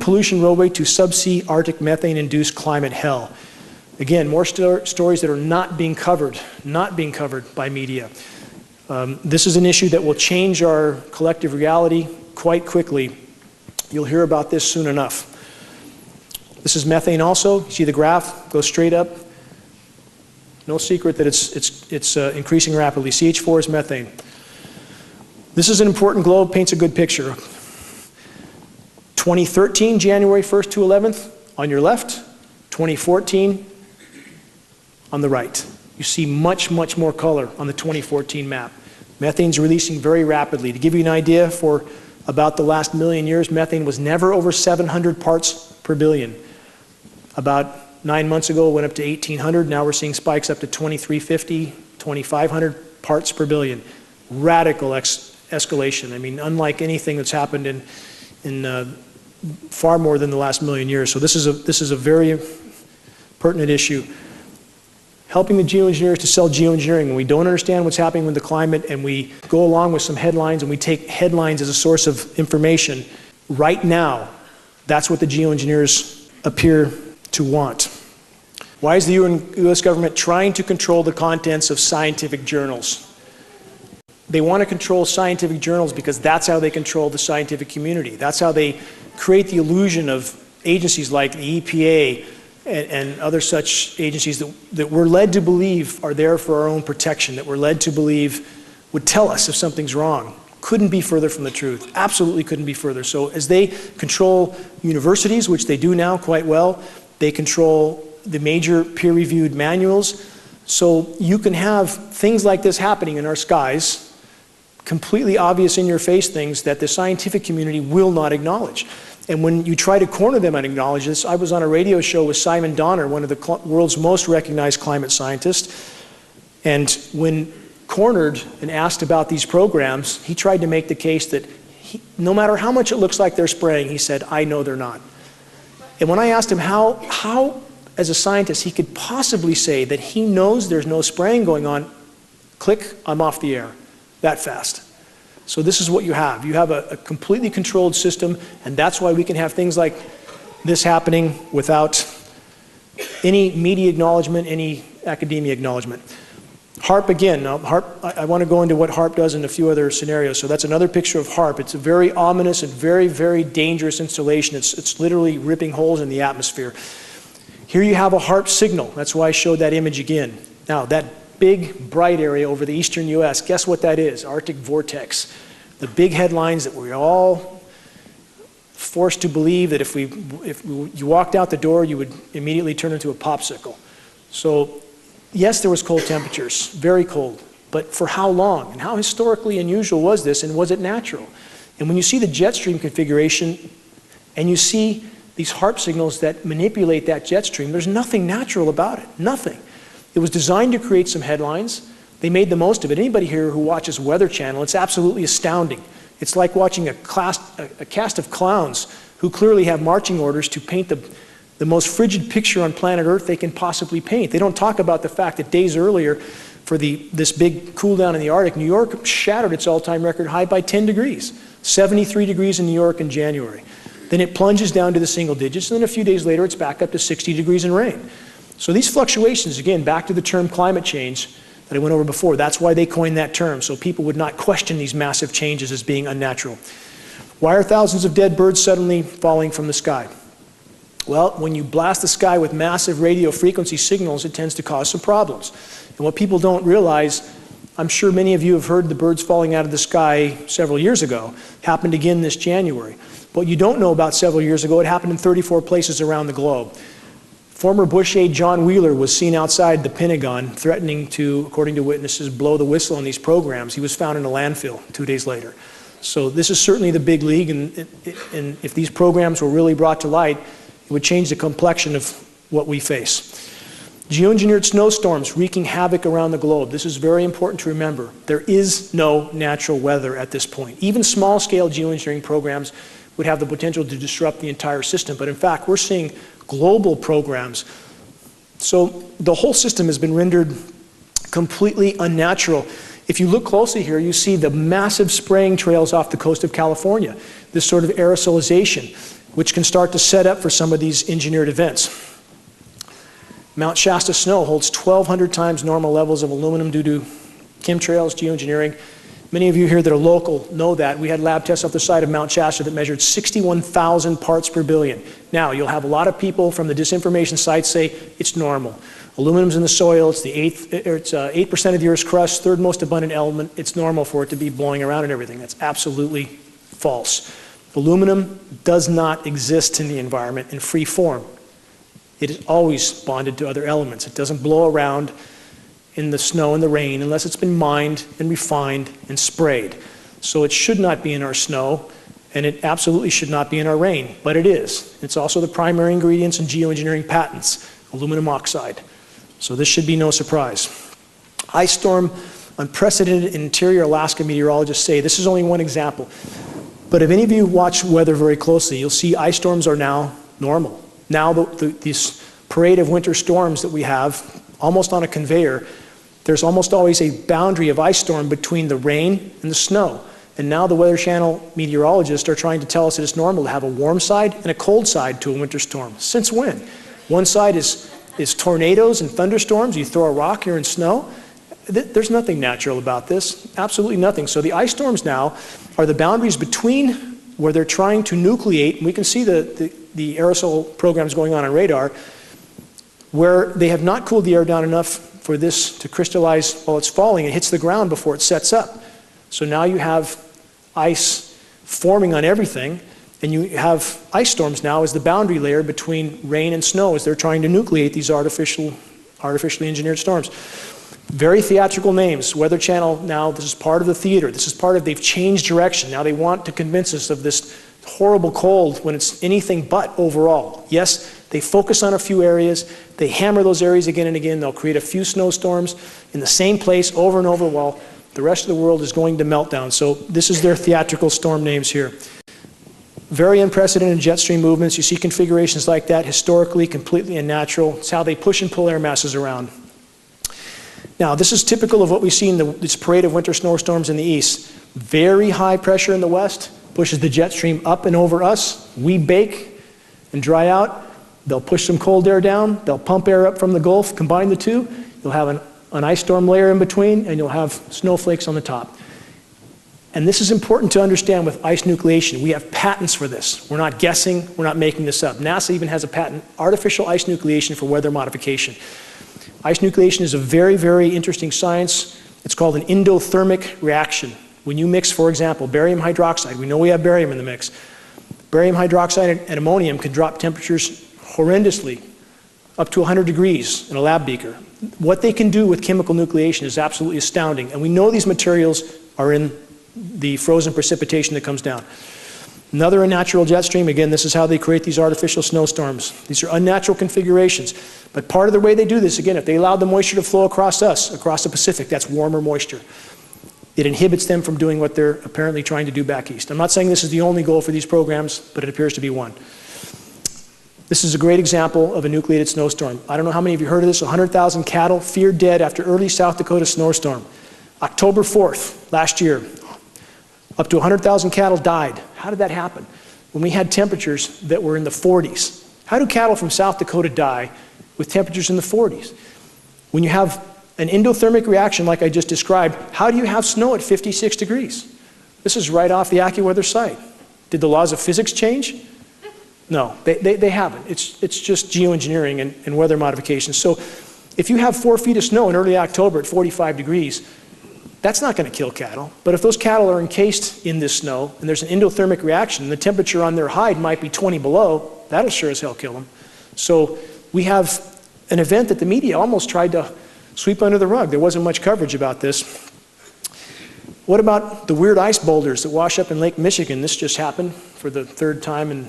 pollution roadway to subsea Arctic methane-induced climate hell. Again, more stories that are not being covered by media. This is an issue that will change our collective reality quite quickly. You'll hear about this soon enough. This is methane also. You see the graph goes straight up. No secret that it's increasing rapidly. CH4 is methane. This is an important globe, paints a good picture. 2013, January 1st to 11th, on your left. 2014, on the right. You see much, much more color on the 2014 map. Methane's releasing very rapidly. To give you an idea, for about the last million years, methane was never over 700 parts per billion. About 9 months ago, it went up to 1,800. Now we're seeing spikes up to 2,350, 2,500 parts per billion. Radical escalation. I mean, unlike anything that's happened in far more than the last million years. So this is a very pertinent issue. Helping the geoengineers to sell geoengineering. When we don't understand what's happening with the climate and we go along with some headlines and we take headlines as a source of information, right now, that's what the geoengineers appear to want. Why is the US government trying to control the contents of scientific journals? They want to control scientific journals because that's how they control the scientific community. That's how they create the illusion of agencies like the EPA and other such agencies that we're led to believe are there for our own protection, that we're led to believe would tell us if something's wrong. Couldn't be further from the truth. Absolutely couldn't be further. So as they control universities, which they do now quite well, they control the major peer-reviewed manuals. So you can have things like this happening in our skies, completely obvious in your face things that the scientific community will not acknowledge. And when you try to corner them and acknowledge this, I was on a radio show with Simon Donner, one of the world's most recognized climate scientists, and when cornered and asked about these programs, he tried to make the case that no matter how much it looks like they're spraying, he said, I know they're not. And when I asked him how as a scientist, he could possibly say that he knows there's no spraying going on, click, I'm off the air, that fast. So this is what you have. You have a completely controlled system, and that's why we can have things like this happening without any media acknowledgement, any academia acknowledgement. HAARP again. Now, HAARP, I want to go into what HAARP does in a few other scenarios. So that's another picture of HAARP. It's a very ominous and very, very dangerous installation. It's literally ripping holes in the atmosphere. Here you have a HARP signal. That's why I showed that image again. Now, that big, bright area over the eastern US, guess what that is? Arctic vortex. The big headlines that we're all forced to believe that if you walked out the door, you would immediately turn into a popsicle. So, yes, there was cold temperatures, very cold. But for how long? And how historically unusual was this, and was it natural? And when you see the jet stream configuration, and you see these HARP signals that manipulate that jet stream, there's nothing natural about it, nothing. It was designed to create some headlines. They made the most of it. Anybody here who watches Weather Channel, it's absolutely astounding. It's like watching a cast of clowns who clearly have marching orders to paint the most frigid picture on planet Earth they can possibly paint. They don't talk about the fact that days earlier, for this big cool down in the Arctic, New York shattered its all-time record high by 10 degrees, 73 degrees in New York in January. Then it plunges down to the single digits, and then a few days later it's back up to 60 degrees and rain. So these fluctuations, again, back to the term climate change that I went over before, that's why they coined that term, so people would not question these massive changes as being unnatural. Why are thousands of dead birds suddenly falling from the sky? Well, when you blast the sky with massive radio frequency signals, it tends to cause some problems. And what people don't realize, I'm sure many of you have heard the birds falling out of the sky several years ago, happened again this January. What you don't know about several years ago, it happened in 34 places around the globe. Former Bush aide John Wheeler was seen outside the Pentagon threatening to, according to witnesses, blow the whistle on these programs. He was found in a landfill 2 days later. So this is certainly the big league, and if these programs were really brought to light, it would change the complexion of what we face. Geoengineered snowstorms wreaking havoc around the globe. This is very important to remember. There is no natural weather at this point. Even small-scale geoengineering programs would have the potential to disrupt the entire system, but in fact, we're seeing global programs. So the whole system has been rendered completely unnatural. If you look closely here, you see the massive spraying trails off the coast of California, this sort of aerosolization, which can start to set up for some of these engineered events. Mount Shasta snow holds 1,200 times normal levels of aluminum due to chemtrails, geoengineering. Many of you here that are local know that. We had lab tests off the side of Mount Shasta that measured 61,000 parts per billion. Now, you'll have a lot of people from the disinformation sites say it's normal. Aluminum's in the soil, it's 8% of the Earth's crust, third most abundant element. It's normal for it to be blowing around and everything. That's absolutely false. Aluminum does not exist in the environment in free form. It is always bonded to other elements. It doesn't blow around in the snow and the rain unless it's been mined and refined and sprayed. So it should not be in our snow, and it absolutely should not be in our rain, but it is. It's also the primary ingredients in geoengineering patents, aluminum oxide. So this should be no surprise. Ice storm, unprecedented interior Alaska meteorologists say, this is only one example, but if any of you watch weather very closely, you'll see ice storms are now normal. Now this parade of winter storms that we have, almost on a conveyor, there's almost always a boundary of ice storm between the rain and the snow. And now the Weather Channel meteorologists are trying to tell us that it's normal to have a warm side and a cold side to a winter storm. Since when? One side is tornadoes and thunderstorms. You throw a rock, you're in snow. There's nothing natural about this, absolutely nothing. So the ice storms now are the boundaries between where they're trying to nucleate, and we can see the aerosol programs going on radar, where they have not cooled the air down enough for this to crystallize while it's falling. It hits the ground before it sets up. So now you have ice forming on everything, and you have ice storms now as the boundary layer between rain and snow as they're trying to nucleate these artificially engineered storms. Very theatrical names. Weather Channel now, this is part of the theater. This is part of, they've changed direction. Now they want to convince us of this horrible cold when it's anything but overall. Yes, they focus on a few areas. They hammer those areas again and again. They'll create a few snowstorms in the same place over and over while the rest of the world is going to meltdown. So this is their theatrical storm names here. Very unprecedented jet stream movements. You see configurations like that, historically completely unnatural. It's how they push and pull air masses around. Now, this is typical of what we see in this parade of winter snowstorms in the east. Very high pressure in the west pushes the jet stream up and over us. We bake and dry out. They'll push some cold air down. They'll pump air up from the Gulf. Combine the two. You'll have an ice storm layer in between, and you'll have snowflakes on the top. And this is important to understand with ice nucleation. We have patents for this. We're not guessing, we're not making this up. NASA even has a patent, artificial ice nucleation for weather modification. Ice nucleation is a very, very interesting science. It's called an endothermic reaction. When you mix, for example, barium hydroxide, we know we have barium in the mix. Barium hydroxide and ammonium can drop temperatures horrendously, up to 100 degrees in a lab beaker. What they can do with chemical nucleation is absolutely astounding, and we know these materials are in the frozen precipitation that comes down. Another unnatural jet stream, again, this is how they create these artificial snowstorms. These are unnatural configurations, but part of the way they do this, again, if they allowed the moisture to flow across us, across the Pacific, that's warmer moisture. It inhibits them from doing what they're apparently trying to do back east. I'm not saying this is the only goal for these programs, but it appears to be one. This is a great example of a nucleated snowstorm. I don't know how many of you heard of this. 100,000 cattle feared dead after early South Dakota snowstorm. October 4th, last year, up to 100,000 cattle died. How did that happen? When we had temperatures that were in the 40s. How do cattle from South Dakota die with temperatures in the 40s? When you have an endothermic reaction like I just described, how do you have snow at 56 degrees? This is right off the AccuWeather site. Did the laws of physics change? No, they haven't. It's just geoengineering and weather modification. So if you have 4 feet of snow in early October at 45 degrees, that's not going to kill cattle. But if those cattle are encased in this snow and there's an endothermic reaction and the temperature on their hide might be 20 below, that'll sure as hell kill them. So we have an event that the media almost tried to sweep under the rug. There wasn't much coverage about this. What about the weird ice boulders that wash up in Lake Michigan? This just happened for the 3rd time in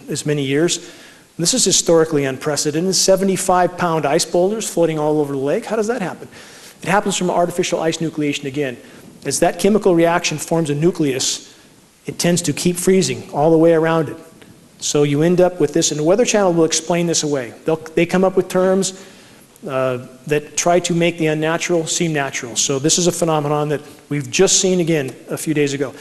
as many years. This is historically unprecedented. 75-pound ice boulders floating all over the lake. How does that happen? It happens from artificial ice nucleation again. As that chemical reaction forms a nucleus, it tends to keep freezing all the way around it. So you end up with this, and the Weather Channel will explain this away. They come up with terms that try to make the unnatural seem natural. So this is a phenomenon that we've just seen again a few days ago.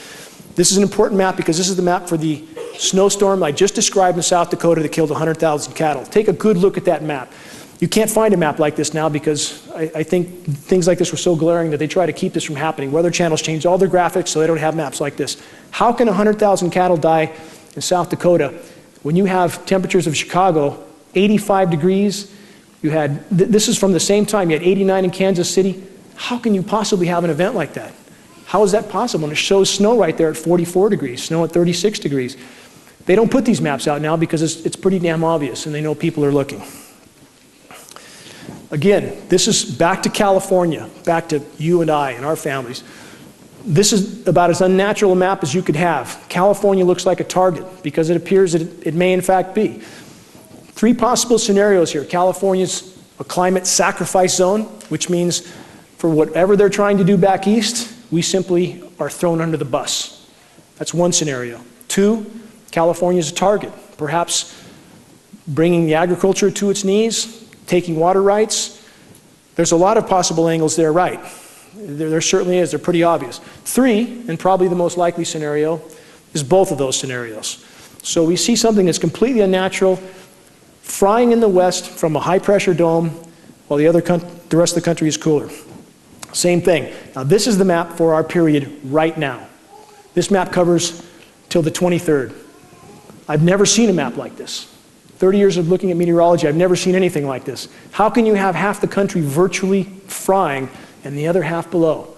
This is an important map because this is the map for the snowstorm I just described in South Dakota that killed 100,000 cattle. Take a good look at that map. You can't find a map like this now because I think things like this were so glaring that they try to keep this from happening. Weather channels changed all their graphics so they don't have maps like this. How can 100,000 cattle die in South Dakota when you have temperatures of Chicago, 85 degrees? You had, this is from the same time, you had 89 in Kansas City. How can you possibly have an event like that? How is that possible? And it shows snow right there at 44 degrees, snow at 36 degrees. They don't put these maps out now because it's pretty damn obvious and they know people are looking. Again, this is back to California, back to you and I and our families. This is about as unnatural a map as you could have. California looks like a target because it appears that it may in fact be. 3 possible scenarios here. California's a climate sacrifice zone, which means for whatever they're trying to do back east, we simply are thrown under the bus. That's one scenario. 2, California's a target, perhaps bringing the agriculture to its knees, taking water rights. There's a lot of possible angles there, right? There certainly is. They're pretty obvious. 3, and probably the most likely scenario, is both of those scenarios. So we see something that's completely unnatural, frying in the west from a high-pressure dome, while the rest of the country is cooler. Same thing. Now this is the map for our period right now. This map covers till the 23rd. I've never seen a map like this. 30 years of looking at meteorology, I've never seen anything like this. How can you have half the country virtually frying and the other half below?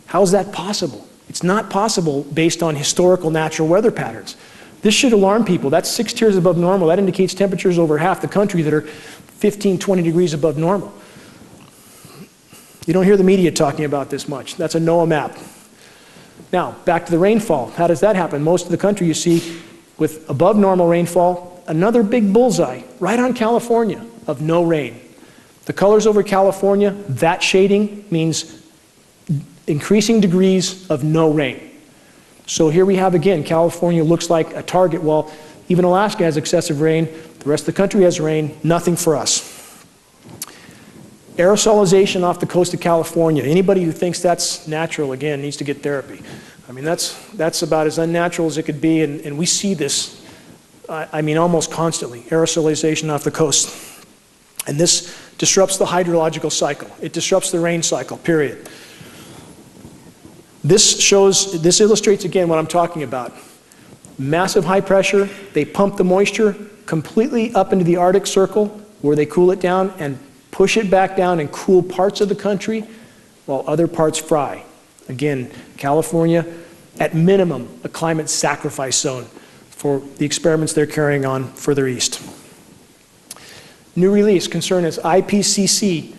How is that possible? It's not possible based on historical natural weather patterns. This should alarm people. That's 6 tiers above normal. That indicates temperatures over half the country that are 15, 20 degrees above normal. You don't hear the media talking about this much. That's a NOAA map. Now, back to the rainfall. How does that happen? Most of the country you see with above normal rainfall, another big bullseye right on California of no rain. The colors over California, that shading means increasing degrees of no rain. So here we have again, California looks like a target. Well, even Alaska has excessive rain. The rest of the country has rain. Nothing for us. Aerosolization off the coast of California. Anybody who thinks that's natural, again, needs to get therapy. I mean, that's about as unnatural as it could be, and we see this, I mean, almost constantly. Aerosolization off the coast. And this disrupts the hydrological cycle. It disrupts the rain cycle, period. This illustrates again what I'm talking about. Massive high pressure, they pump the moisture completely up into the Arctic Circle where they cool it down and push it back down and cool parts of the country while other parts fry. Again, California, at minimum, a climate sacrifice zone for the experiments they're carrying on further east. New release concern is IPCC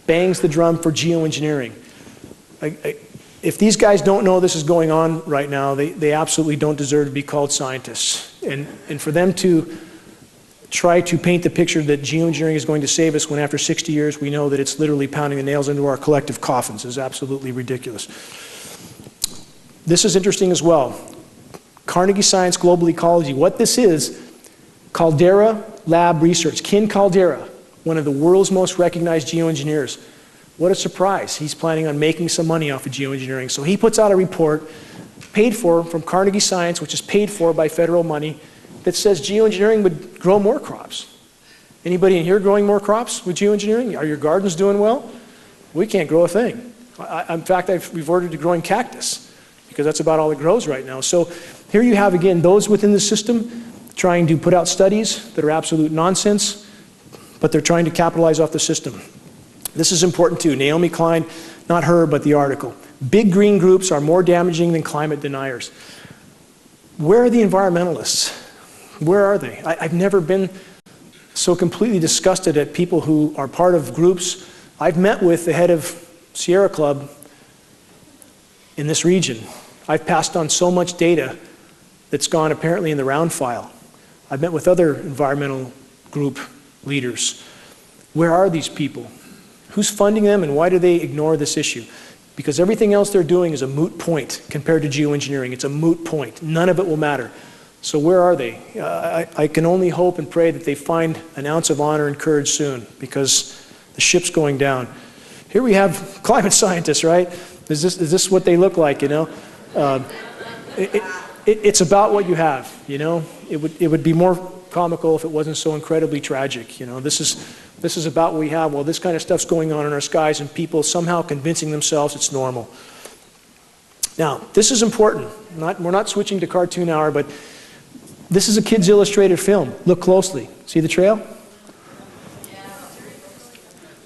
bangs the drum for geoengineering. If these guys don't know this is going on right now, they absolutely don't deserve to be called scientists. And for them to try to paint the picture that geoengineering is going to save us when after 60 years we know that it's literally pounding the nails into our collective coffins is absolutely ridiculous. This is interesting as well. Carnegie Science Global Ecology. What this is, Caldera Lab Research. Ken Caldera, one of the world's most recognized geoengineers. What a surprise. He's planning on making some money off of geoengineering. So he puts out a report paid for from Carnegie Science, which is paid for by federal money, that says geoengineering would grow more crops. Anybody in here growing more crops with geoengineering? Are your gardens doing well? We can't grow a thing. In fact, I've reverted to growing cactus because that's about all it grows right now. So here you have, again, those within the system trying to put out studies that are absolute nonsense, but they're trying to capitalize off the system. This is important too. Naomi Klein, not her, but the article. Big green groups are more damaging than climate deniers. Where are the environmentalists? Where are they? I've never been so completely disgusted at people who are part of groups. I've met with the head of Sierra Club in this region. I've passed on so much data that's gone apparently in the round file. I've met with other environmental group leaders. Where are these people? Who's funding them and why do they ignore this issue? Because everything else they're doing is a moot point compared to geoengineering. It's a moot point. None of it will matter. So where are they? I can only hope and pray that they find an ounce of honor and courage soon because the ship's going down. Here we have climate scientists, right? Is this what they look like, you know? It's about what you have, you know? It would be more comical if it wasn't so incredibly tragic, you know? This is about what we have. Well, this kind of stuff's going on in our skies and people somehow convincing themselves it's normal. Now, this is important. We're not switching to cartoon hour, but this is a Kids Illustrated film. Look closely. See the trail?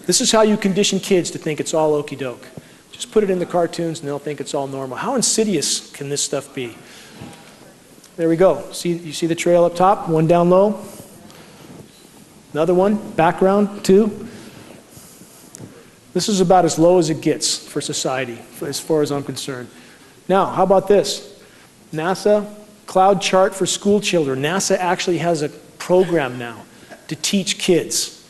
This is how you condition kids to think it's all okie doke. Just put it in the cartoons and they'll think it's all normal. How insidious can this stuff be? There we go. You see the trail up top? One down low. Another one, background, two. This is about as low as it gets for society, as far as I'm concerned. Now, how about this? NASA cloud chart for school children. NASA actually has a program now to teach kids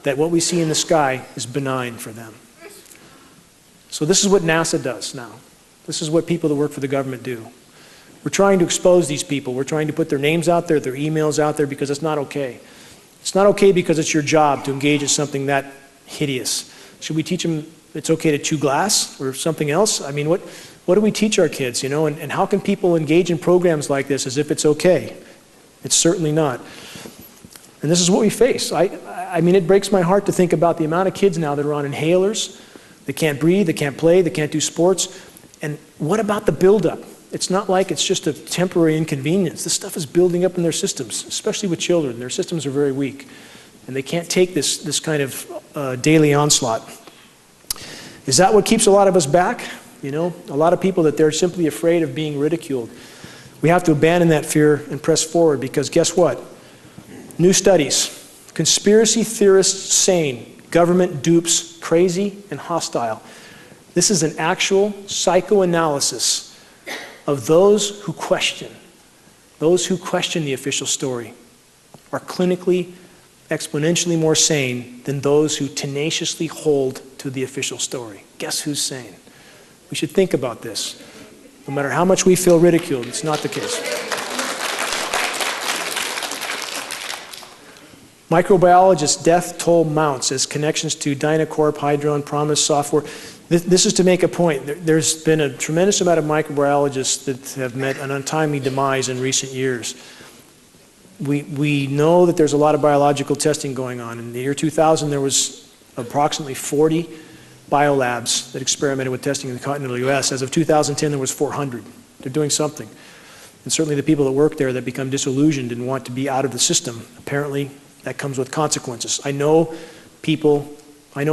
that what we see in the sky is benign for them. So this is what NASA does now. This is what people that work for the government do. We're trying to expose these people. We're trying to put their names out there, their emails out there, because it's not okay. It's not okay because it's your job to engage in something that hideous. Should we teach them it's okay to chew glass or something else? I mean, what do we teach our kids, you know? And how can people engage in programs like this as if it's okay? It's certainly not. And this is what we face. I mean, it breaks my heart to think about the amount of kids now that are on inhalers. They can't breathe, they can't play, they can't do sports. And what about the buildup? It's not like it's just a temporary inconvenience. This stuff is building up in their systems, especially with children. Their systems are very weak, and they can't take this kind of daily onslaught. Is that what keeps a lot of us back? You know, a lot of people that they're simply afraid of being ridiculed. We have to abandon that fear and press forward because guess what? New studies. Conspiracy theorists sane, government dupes crazy and hostile. This is an actual psychoanalysis of those who question the official story are clinically, exponentially more sane than those who tenaciously hold to the official story. Guess who's sane? We should think about this. No matter how much we feel ridiculed, it's not the case. Microbiologists' death toll mounts as connections to Dynacorp, Hydron, Promise software. This is to make a point. There's been a tremendous amount of microbiologists that have met an untimely demise in recent years. We know that there's a lot of biological testing going on. In the year 2000, there was approximately 40 biolabs that experimented with testing in the continental US. As of 2010, there was 400. They're doing something. And certainly the people that work there that become disillusioned and want to be out of the system, apparently that comes with consequences. I know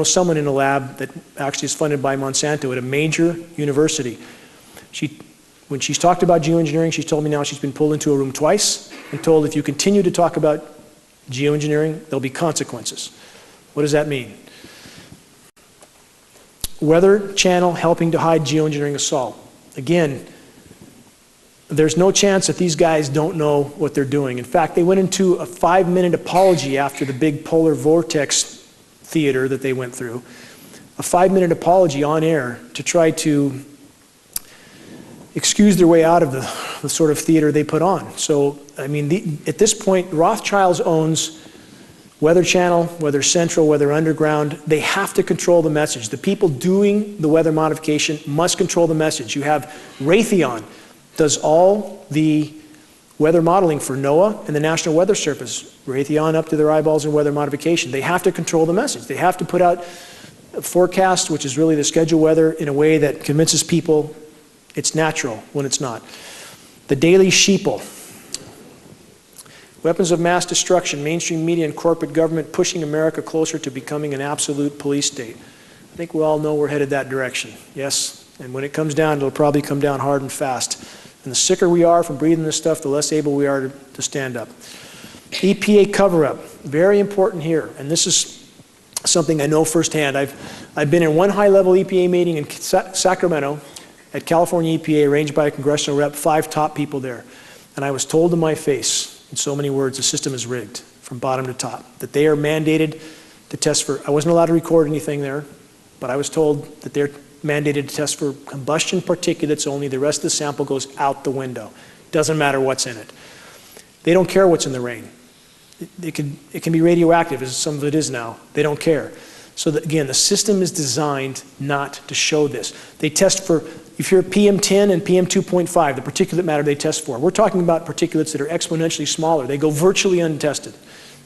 someone in a lab that actually is funded by Monsanto at a major university. When she's talked about geoengineering, she's told me now she's been pulled into a room twice and told if you continue to talk about geoengineering, there'll be consequences. What does that mean? Weather Channel helping to hide geoengineering assault. Again, there's no chance that these guys don't know what they're doing. In fact, they went into a 5-minute apology after the big polar vortex theater that they went through. A 5-minute apology on air to try to excuse their way out of the sort of theater they put on. So, I mean, at this point, Rothschilds owns Weather Channel, Weather Central, Weather Underground. They have to control the message. The people doing the weather modification must control the message. You have Raytheon does all the weather modeling for NOAA and the National Weather Service. Raytheon up to their eyeballs in weather modification. They have to control the message. They have to put out a forecast, which is really the scheduled weather, in a way that convinces people it's natural when it's not. The Daily Sheeple. Weapons of mass destruction, mainstream media and corporate government pushing America closer to becoming an absolute police state. I think we all know we're headed that direction, yes? And when it comes down, it'll probably come down hard and fast. And the sicker we are from breathing this stuff, the less able we are to stand up. EPA cover-up, very important here. And this is something I know firsthand. I've been in one high-level EPA meeting in Sacramento at California EPA, arranged by a congressional rep, 5 top people there. And I was told to my face, in so many words, the system is rigged from bottom to top, that they are mandated to test for, I wasn't allowed to record anything there, but I was told that they're mandated to test for combustion particulates only. The rest of the sample goes out the window. Doesn't matter what's in it. They don't care what's in the rain. It can be radioactive, as some of it is now. They don't care. So that, again, the system is designed not to show this. They test for, if you're PM10 and PM2.5, the particulate matter they test for. We're talking about particulates that are exponentially smaller. They go virtually untested,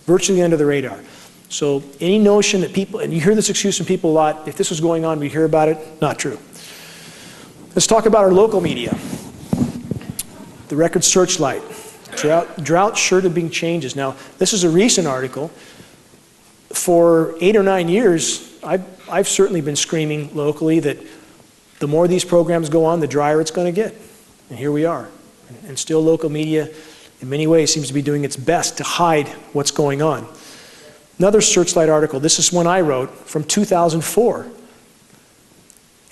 virtually under the radar. So any notion that people, and you hear this excuse from people a lot, if this was going on, we hear about it, not true. Let's talk about our local media. The record Searchlight. Drought sure to bring changes. Now, this is a recent article. For 8 or 9 years, I've certainly been screaming locally that the more these programs go on, the drier it's going to get. And here we are. And still local media, in many ways, seems to be doing its best to hide what's going on. Another Searchlight article, this is one I wrote from 2004.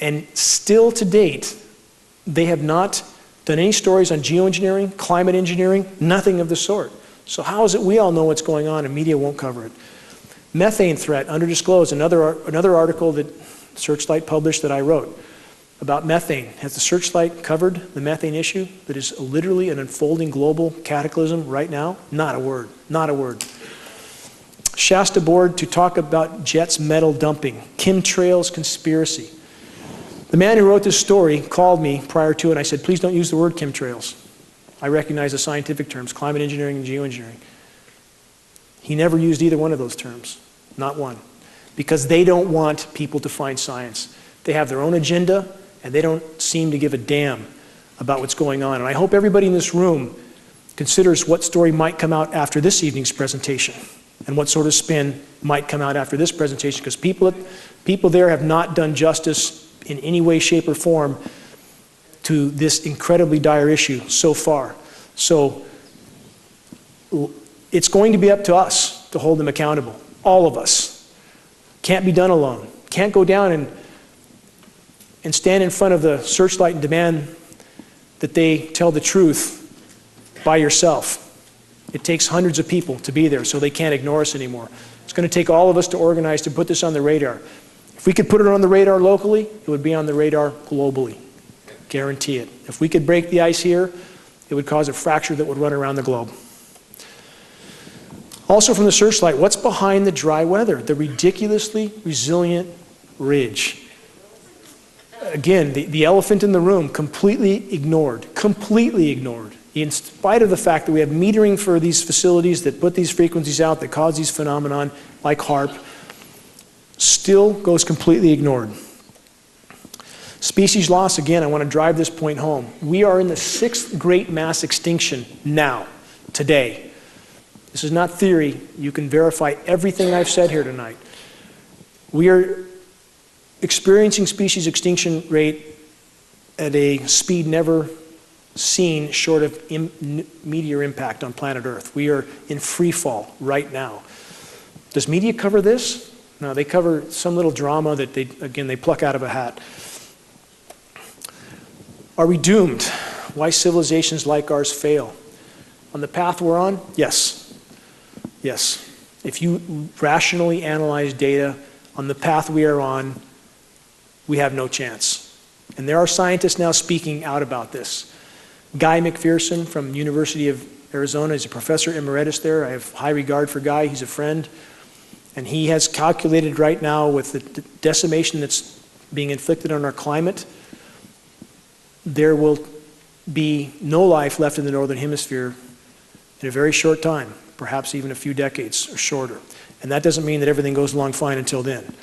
And still to date, they have not done any stories on geoengineering, climate engineering, nothing of the sort. So how is it we all know what's going on and media won't cover it? Methane threat, underdisclosed, another article that Searchlight published that I wrote about methane. Has the Searchlight covered the methane issue that is literally an unfolding global cataclysm right now? Not a word, not a word. Shasta board to talk about Jet's metal dumping, chemtrails conspiracy. The man who wrote this story called me prior to it and I said, please don't use the word chemtrails. I recognize the scientific terms, climate engineering and geoengineering. He never used either one of those terms, not one, because they don't want people to find science. They have their own agenda and they don't seem to give a damn about what's going on. And I hope everybody in this room considers what story might come out after this evening's presentation and what sort of spin might come out after this presentation, because people there have not done justice in any way, shape, or form to this incredibly dire issue so far. So it's going to be up to us to hold them accountable, all of us. Can't be done alone. Can't go down and stand in front of the Searchlight and demand that they tell the truth by yourself. It takes hundreds of people to be there, so they can't ignore us anymore. It's going to take all of us to organize to put this on the radar. If we could put it on the radar locally, it would be on the radar globally. Guarantee it. If we could break the ice here, it would cause a fracture that would run around the globe. Also from the Searchlight, what's behind the dry weather? The ridiculously resilient ridge. Again, the elephant in the room, completely ignored, in spite of the fact that we have metering for these facilities that put these frequencies out, that cause these phenomenon like HARP, still goes completely ignored. Species loss, again, I want to drive this point home. We are in the 6th great mass extinction now, today. This is not theory. You can verify everything I've said here tonight. We are experiencing species extinction rate at a speed never seen short of meteor impact on planet Earth. We are in free fall right now. Does media cover this? No, they cover some little drama that they pluck out of a hat. Are we doomed? Why civilizations like ours fail? On the path we're on? Yes. Yes. If you rationally analyze data on the path we are on, we have no chance. And there are scientists now speaking out about this. Guy McPherson from University of Arizona is a professor emeritus there. I have high regard for Guy. He's a friend. And he has calculated right now with the decimation that's being inflicted on our climate, there will be no life left in the Northern Hemisphere in a very short time, perhaps even a few decades or shorter. And that doesn't mean that everything goes along fine until then.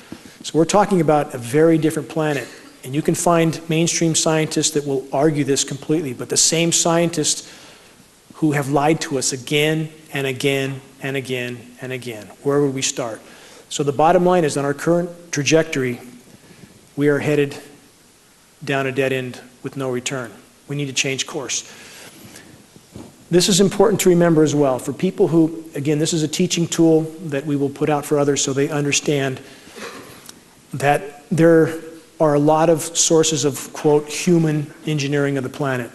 So we're talking about a very different planet. And you can find mainstream scientists that will argue this completely, but the same scientists who have lied to us again and again and again and again. Where would we start? So the bottom line is, on our current trajectory, we are headed down a dead end with no return. We need to change course. This is important to remember as well. For people who, again, this is a teaching tool that we will put out for others so they understand that there are a lot of sources of, quote, human engineering of the planet.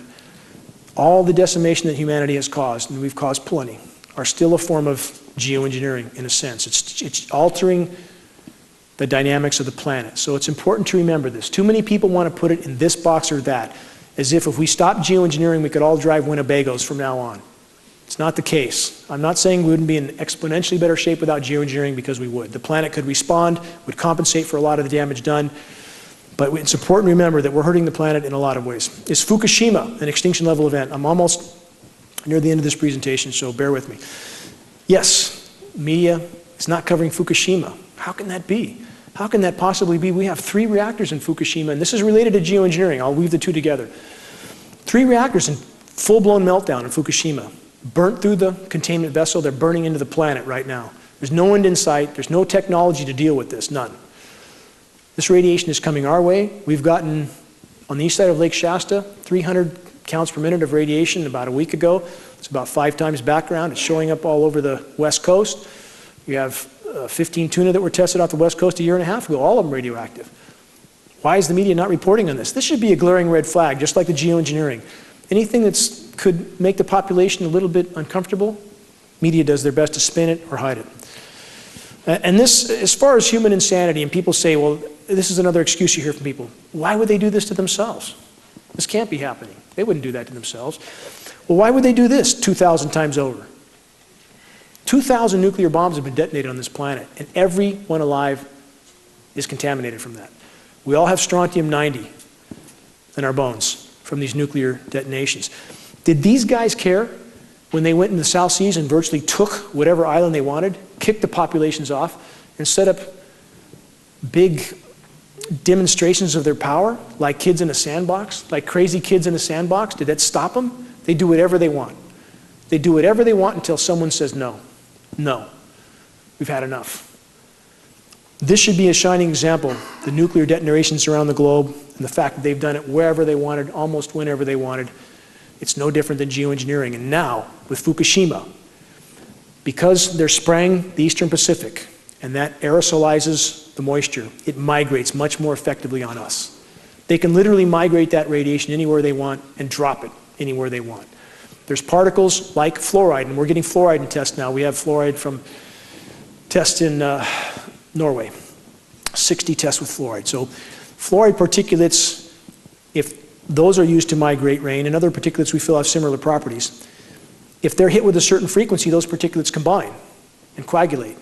All the decimation that humanity has caused, and we've caused plenty, are still a form of geoengineering in a sense. It's altering the dynamics of the planet. So it's important to remember this. Too many people want to put it in this box or that, as if we stop geoengineering, we could all drive Winnebagos from now on. It's not the case. I'm not saying we wouldn't be in exponentially better shape without geoengineering, because we would. The planet could respond, would compensate for a lot of the damage done. But it's important to remember that we're hurting the planet in a lot of ways. Is Fukushima an extinction level event? I'm almost near the end of this presentation, so bear with me. Yes, media is not covering Fukushima. How can that be? How can that possibly be? We have 3 reactors in Fukushima, and this is related to geoengineering. I'll weave the two together. 3 reactors in full-blown meltdown in Fukushima. Burnt through the containment vessel. They're burning into the planet right now. There's no end in sight. There's no technology to deal with this, none. This radiation is coming our way. We've gotten, on the east side of Lake Shasta, 300 counts per minute of radiation about a week ago. It's about 5 times background. It's showing up all over the West Coast. We have 15 tuna that were tested off the West Coast a year and a half ago, all of them radioactive. Why is the media not reporting on this? This should be a glaring red flag, just like the geoengineering. Anything that could make the population a little bit uncomfortable, media does their best to spin it or hide it. And this, as far as human insanity, and people say, well, this is another excuse you hear from people. Why would they do this to themselves? This can't be happening. They wouldn't do that to themselves. Well, why would they do this 2,000 times over? 2,000 nuclear bombs have been detonated on this planet, and everyone alive is contaminated from that. We all have strontium-90 in our bones from these nuclear detonations. Did these guys care when they went into the South Seas and virtually took whatever island they wanted, kicked the populations off, and set up big demonstrations of their power, like kids in a sandbox, like crazy kids in a sandbox? Did that stop them? They do whatever they want. They do whatever they want until someone says no. No. We've had enough. This should be a shining example. The nuclear detonations around the globe, and the fact that they've done it wherever they wanted, almost whenever they wanted. It's no different than geoengineering. And now, with Fukushima, because they're spraying the Eastern Pacific, and that aerosolizes the moisture, it migrates much more effectively on us. They can literally migrate that radiation anywhere they want and drop it anywhere they want. There's particles like fluoride, and we're getting fluoride in tests now. We have fluoride from tests in Norway, 60 tests with fluoride. So fluoride particulates, if those are used to migrate rain, and other particulates we feel have similar properties, if they're hit with a certain frequency, those particulates combine and coagulate,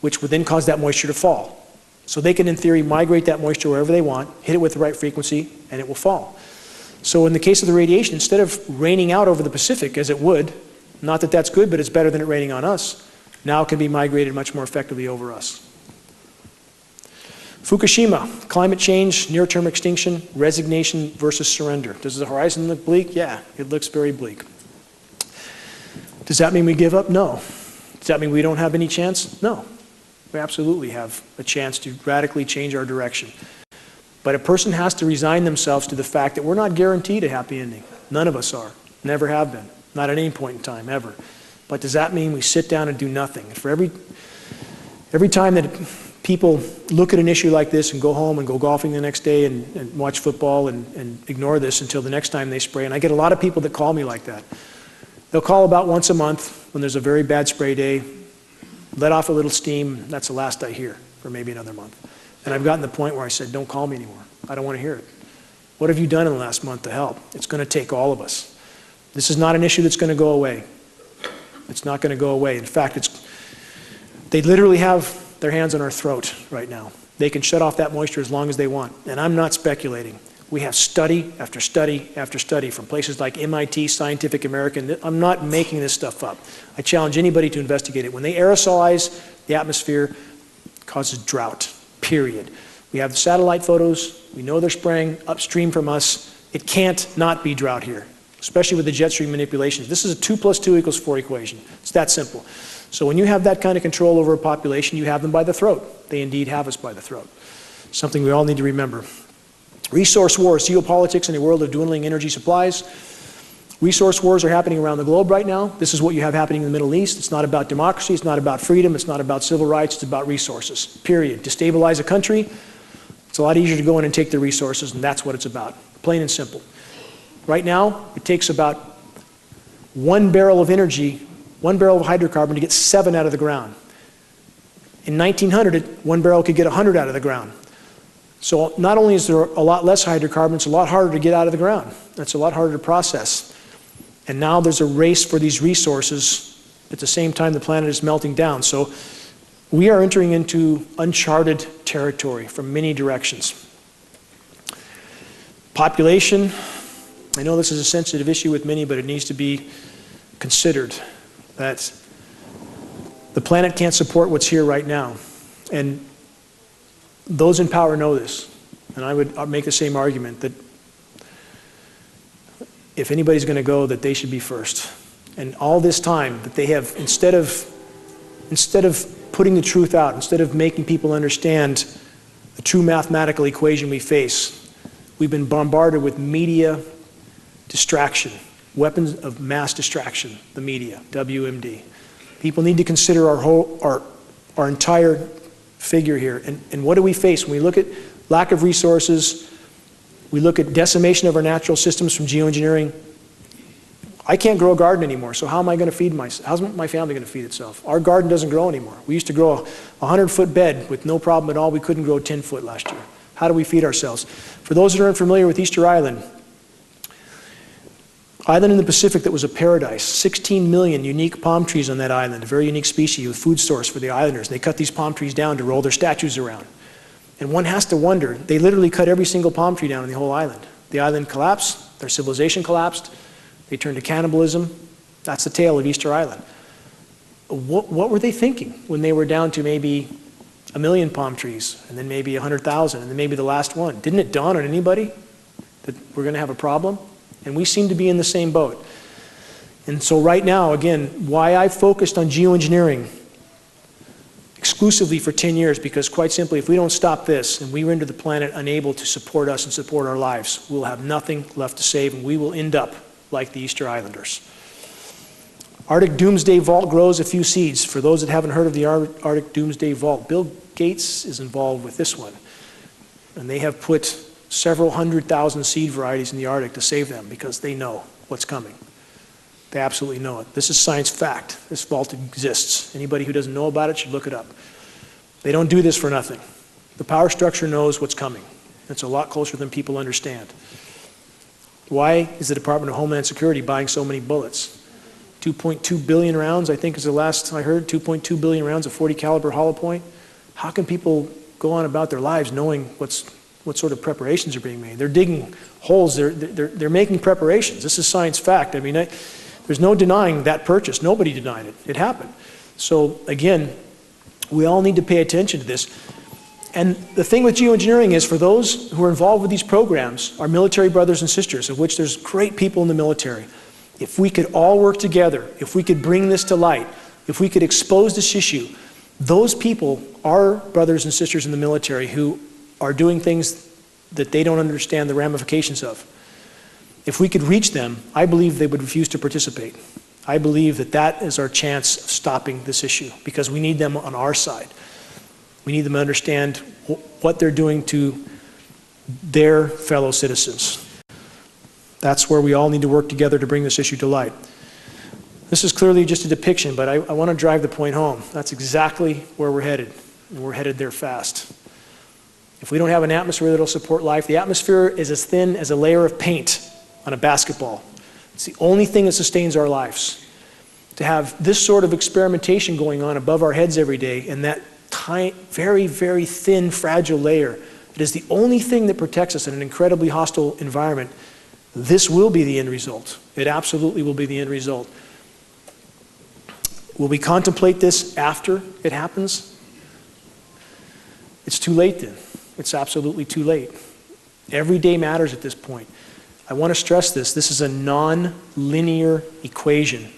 which would then cause that moisture to fall. So they can, in theory, migrate that moisture wherever they want, hit it with the right frequency, and it will fall. So in the case of the radiation, instead of raining out over the Pacific, as it would, not that that's good, but it's better than it raining on us, now it can be migrated much more effectively over us. Fukushima, climate change, near-term extinction, resignation versus surrender. Does the horizon look bleak? Yeah, it looks very bleak. Does that mean we give up? No. Does that mean we don't have any chance? No. We absolutely have a chance to radically change our direction. But a person has to resign themselves to the fact that we're not guaranteed a happy ending. None of us are. Never have been. Not at any point in time, ever. But does that mean we sit down and do nothing? And for every time that people look at an issue like this and go home and go golfing the next day and watch football and ignore this until the next time they spray, and I get a lot of people that call me like that. They'll call about once a month when there's a very bad spray day, let off a little steam, that's the last I hear for maybe another month. And I've gotten to the point where I said, don't call me anymore. I don't want to hear it. What have you done in the last month to help? It's going to take all of us. This is not an issue that's going to go away. It's not going to go away. In fact, they literally have their hands on our throat right now. They can shut off that moisture as long as they want. And I'm not speculating. We have study after study after study from places like MIT, Scientific American. I'm not making this stuff up. I challenge anybody to investigate it. When they aerosolize the atmosphere, it causes drought, period. We have the satellite photos. We know they're spraying upstream from us. It can't not be drought here, especially with the jet stream manipulations. This is a 2 + 2 = 4 equation. It's that simple. So when you have that kind of control over a population, you have them by the throat. They indeed have us by the throat. Something we all need to remember. Resource wars, geopolitics in a world of dwindling energy supplies. Resource wars are happening around the globe right now. This is what you have happening in the Middle East. It's not about democracy. It's not about freedom. It's not about civil rights. It's about resources, period. Destabilize a country, it's a lot easier to go in and take their resources, and that's what it's about, plain and simple. Right now, it takes about 1 barrel of energy, 1 barrel of hydrocarbon to get 7 out of the ground. In 1900, 1 barrel could get 100 out of the ground. So not only is there a lot less hydrocarbon, it's a lot harder to get out of the ground. It's a lot harder to process. And now there's a race for these resources at the same time the planet is melting down. So we are entering into uncharted territory from many directions. Population, I know this is a sensitive issue with many, but it needs to be considered that the planet can't support what's here right now. And those in power know this. And I would make the same argument that if anybody's going to go, that they should be first. And all this time that they have, instead of putting the truth out, instead of making people understand the true mathematical equation we face, we've been bombarded with media distraction, weapons of mass distraction, the media, WMD. People need to consider our entire figure here. And what do we face when we look at lack of resources? We look at decimation of our natural systems from geoengineering. I can't grow a garden anymore, so how am I going to feed myself? How's my family going to feed itself? Our garden doesn't grow anymore. We used to grow a 100-foot bed with no problem at all. We couldn't grow 10 foot last year. How do we feed ourselves? For those that aren't familiar with Easter Island in the Pacific that was a paradise, 16 million unique palm trees on that island, a very unique species, a food source for the islanders. And they cut these palm trees down to roll their statues around. And one has to wonder, they literally cut every single palm tree down on the whole island. The island collapsed, their civilization collapsed, they turned to cannibalism. That's the tale of Easter Island. What were they thinking when they were down to maybe 1 million palm trees, and then maybe 100,000, and then maybe the last one? Didn't it dawn on anybody that we're going to have a problem? And we seem to be in the same boat. And so right now, again, why I focused on geoengineering exclusively for 10 years, because quite simply, if we don't stop this and we render the planet unable to support us and support our lives, we'll have nothing left to save, and we will end up like the Easter Islanders. Arctic Doomsday Vault grows a few seeds. For those that haven't heard of the Arctic Doomsday Vault, Bill Gates is involved with this one. And they have put several 100,000 seed varieties in the Arctic to save them because they know what's coming. They absolutely know it. This is science fact. This vault exists. Anybody who doesn't know about it should look it up. They don't do this for nothing. The power structure knows what's coming. It's a lot closer than people understand. Why is the Department of Homeland Security buying so many bullets? 2.2 billion rounds, I think is the last I heard, 2.2 billion rounds of 40 caliber hollow point. How can people go on about their lives knowing what sort of preparations are being made? They're digging holes, they're making preparations. This is science fact. I mean, there's no denying that purchase. Nobody denied it. It happened. So again, we all need to pay attention to this. And the thing with geoengineering is, for those who are involved with these programs, our military brothers and sisters, of which there's great people in the military, if we could all work together, if we could bring this to light, if we could expose this issue, those people are brothers and sisters in the military who are doing things that they don't understand the ramifications of. If we could reach them, I believe they would refuse to participate. I believe that that is our chance of stopping this issue, because we need them on our side. We need them to understand what they're doing to their fellow citizens. That's where we all need to work together to bring this issue to light. This is clearly just a depiction, but I want to drive the point home. That's exactly where we're headed, and we're headed there fast. If we don't have an atmosphere that will support life, the atmosphere is as thin as a layer of paint on a basketball. It's the only thing that sustains our lives. To have this sort of experimentation going on above our heads every day, and that tiny, very, very thin, fragile layer, it is the only thing that protects us in an incredibly hostile environment. This will be the end result. It absolutely will be the end result. Will we contemplate this after it happens? It's too late then. It's absolutely too late. Every day matters at this point. I want to stress this. This is a non-linear equation.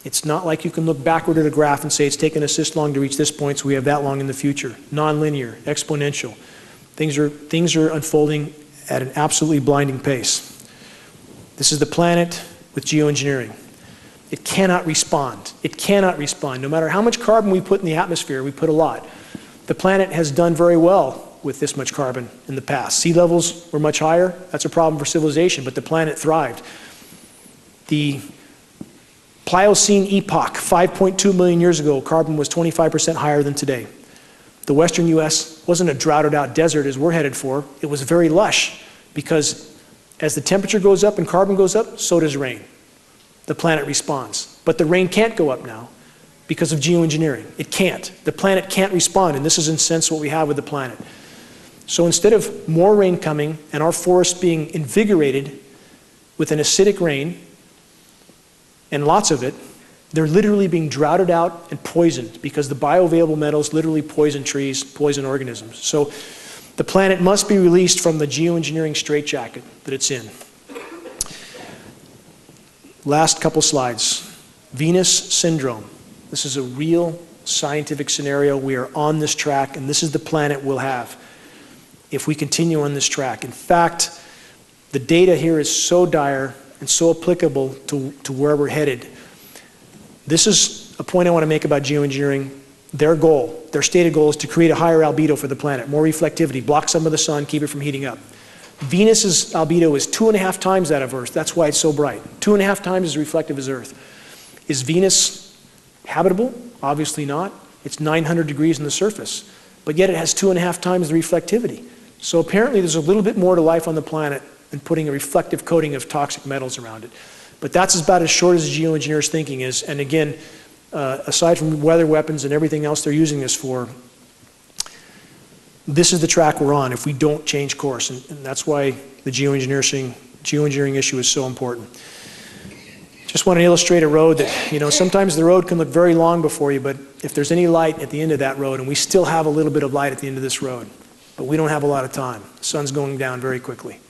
It's not like you can look backward at a graph and say it's taken us this long to reach this point, so we have that long in the future. Non-linear, exponential. Things are unfolding at an absolutely blinding pace. This is the planet with geoengineering. It cannot respond. It cannot respond. No matter how much carbon we put in the atmosphere, we put a lot. The planet has done very well with this much carbon in the past. Sea levels were much higher. That's a problem for civilization, but the planet thrived. The Pliocene epoch, 5.2 million years ago, carbon was 25% higher than today. The western US wasn't a droughted out desert as we're headed for. It was very lush, because as the temperature goes up and carbon goes up, so does rain. The planet responds. But the rain can't go up now because of geoengineering. It can't. The planet can't respond, and this is in a sense what we have with the planet. So instead of more rain coming and our forests being invigorated with an acidic rain, and lots of it, they're literally being droughted out and poisoned, because the bioavailable metals literally poison trees, poison organisms. So the planet must be released from the geoengineering straitjacket that it's in. Last couple slides. Venus syndrome. This is a real scientific scenario. We are on this track, and this is the planet we'll have if we continue on this track. In fact, the data here is so dire and so applicable to where we're headed. This is a point I want to make about geoengineering. Their goal, their stated goal, is to create a higher albedo for the planet, more reflectivity, block some of the sun, keep it from heating up. Venus's albedo is 2.5 times that of Earth. That's why it's so bright. 2.5 times as reflective as Earth. Is Venus habitable? Obviously not. It's 900 degrees on the surface, but yet it has 2.5 times the reflectivity. So apparently there's a little bit more to life on the planet than putting a reflective coating of toxic metals around it. But that's about as short as the geoengineers' thinking is. And again, aside from weather weapons and everything else they're using this for, this is the track we're on if we don't change course. And that's why the geoengineering issue is so important. Just want to illustrate a road that, you know, sometimes the road can look very long before you, but if there's any light at the end of that road, and we still have a little bit of light at the end of this road, but we don't have a lot of time. The sun's going down very quickly.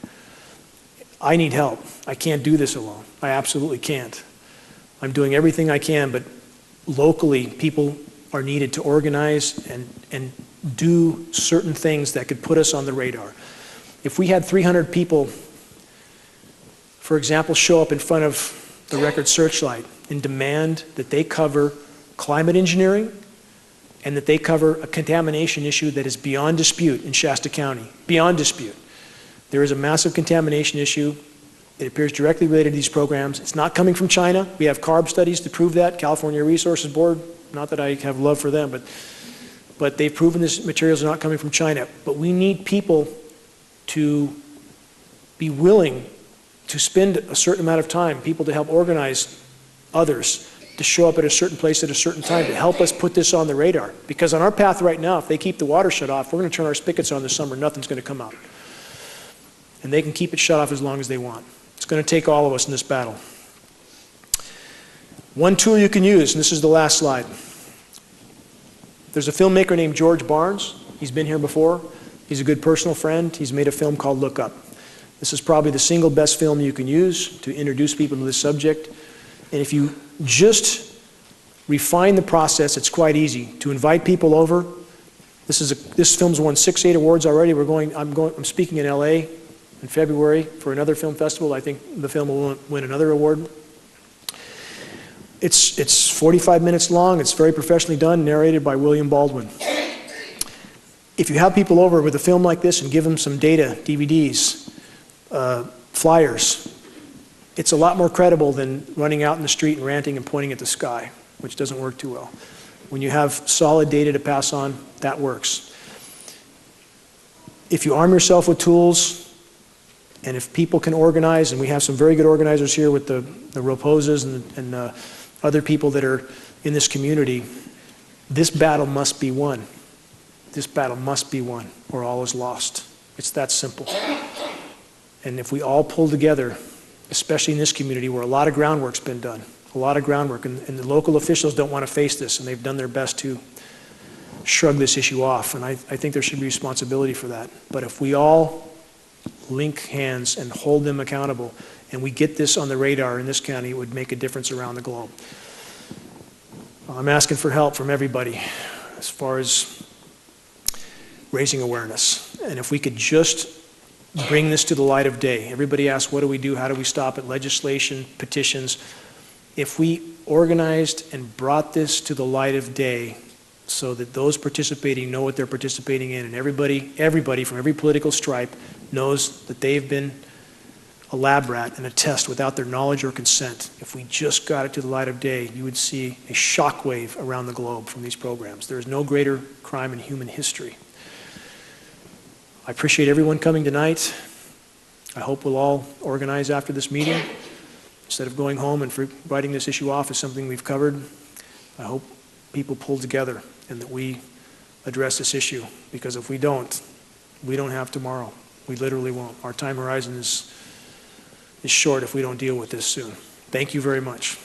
I need help. I can't do this alone. I absolutely can't. I'm doing everything I can, but locally, people are needed to organize and do certain things that could put us on the radar. If we had 300 people, for example, show up in front of the Record Searchlight and demand that they cover climate engineering and that they cover a contamination issue that is beyond dispute in Shasta County, beyond dispute. There is a massive contamination issue. It appears directly related to these programs. It's not coming from China. We have CARB studies to prove that. California Resources Board, not that I have love for them, but they've proven this materials are not coming from China. But we need people to be willing to spend a certain amount of time, people to help organize others to show up at a certain place at a certain time to help us put this on the radar. Because on our path right now, if they keep the water shut off, we're going to turn our spigots on this summer, nothing's going to come out. And they can keep it shut off as long as they want. It's going to take all of us in this battle. One tool you can use, and this is the last slide. There's a filmmaker named George Barnes He's been here before. He's a good personal friend. He's made a film called Look Up. This is probably the single best film you can use to introduce people to this subject. And if you just refine the process, it's quite easy to invite people over. This film's won 6, 8 awards already. I'm speaking in LA in February for another film festival. I think the film will win another award. It's 45 minutes long. It's very professionally done, narrated by William Baldwin. If you have people over with a film like this and give them some data, DVDs, flyers, it's a lot more credible than running out in the street and ranting and pointing at the sky, which doesn't work too well. When you have solid data to pass on, that works. If you arm yourself with tools, and if people can organize, and we have some very good organizers here with the Roposes and other people that are in this community, this battle must be won. This battle must be won, or all is lost. It's that simple. And if we all pull together, especially in this community where a lot of groundwork's been done, a lot of groundwork, and the local officials don't want to face this, and they've done their best to shrug this issue off, and I think there should be responsibility for that. But if we all link hands and hold them accountable, and we get this on the radar in this county, it would make a difference around the globe. I'm asking for help from everybody as far as raising awareness. And if we could just bring this to the light of day. Everybody asks, what do we do? How do we stop it? Legislation, petitions. If we organized and brought this to the light of day so that those participating know what they're participating in, and everybody from every political stripe knows that they've been a lab rat and a test without their knowledge or consent, if we just got it to the light of day, you would see a shockwave around the globe from these programs. There is no greater crime in human history. I appreciate everyone coming tonight. I hope we'll all organize after this meeting. Instead of going home and writing this issue off as something we've covered, I hope people pull together and that we address this issue. Because if we don't have tomorrow. We literally won't. Our time horizon is short if we don't deal with this soon. Thank you very much.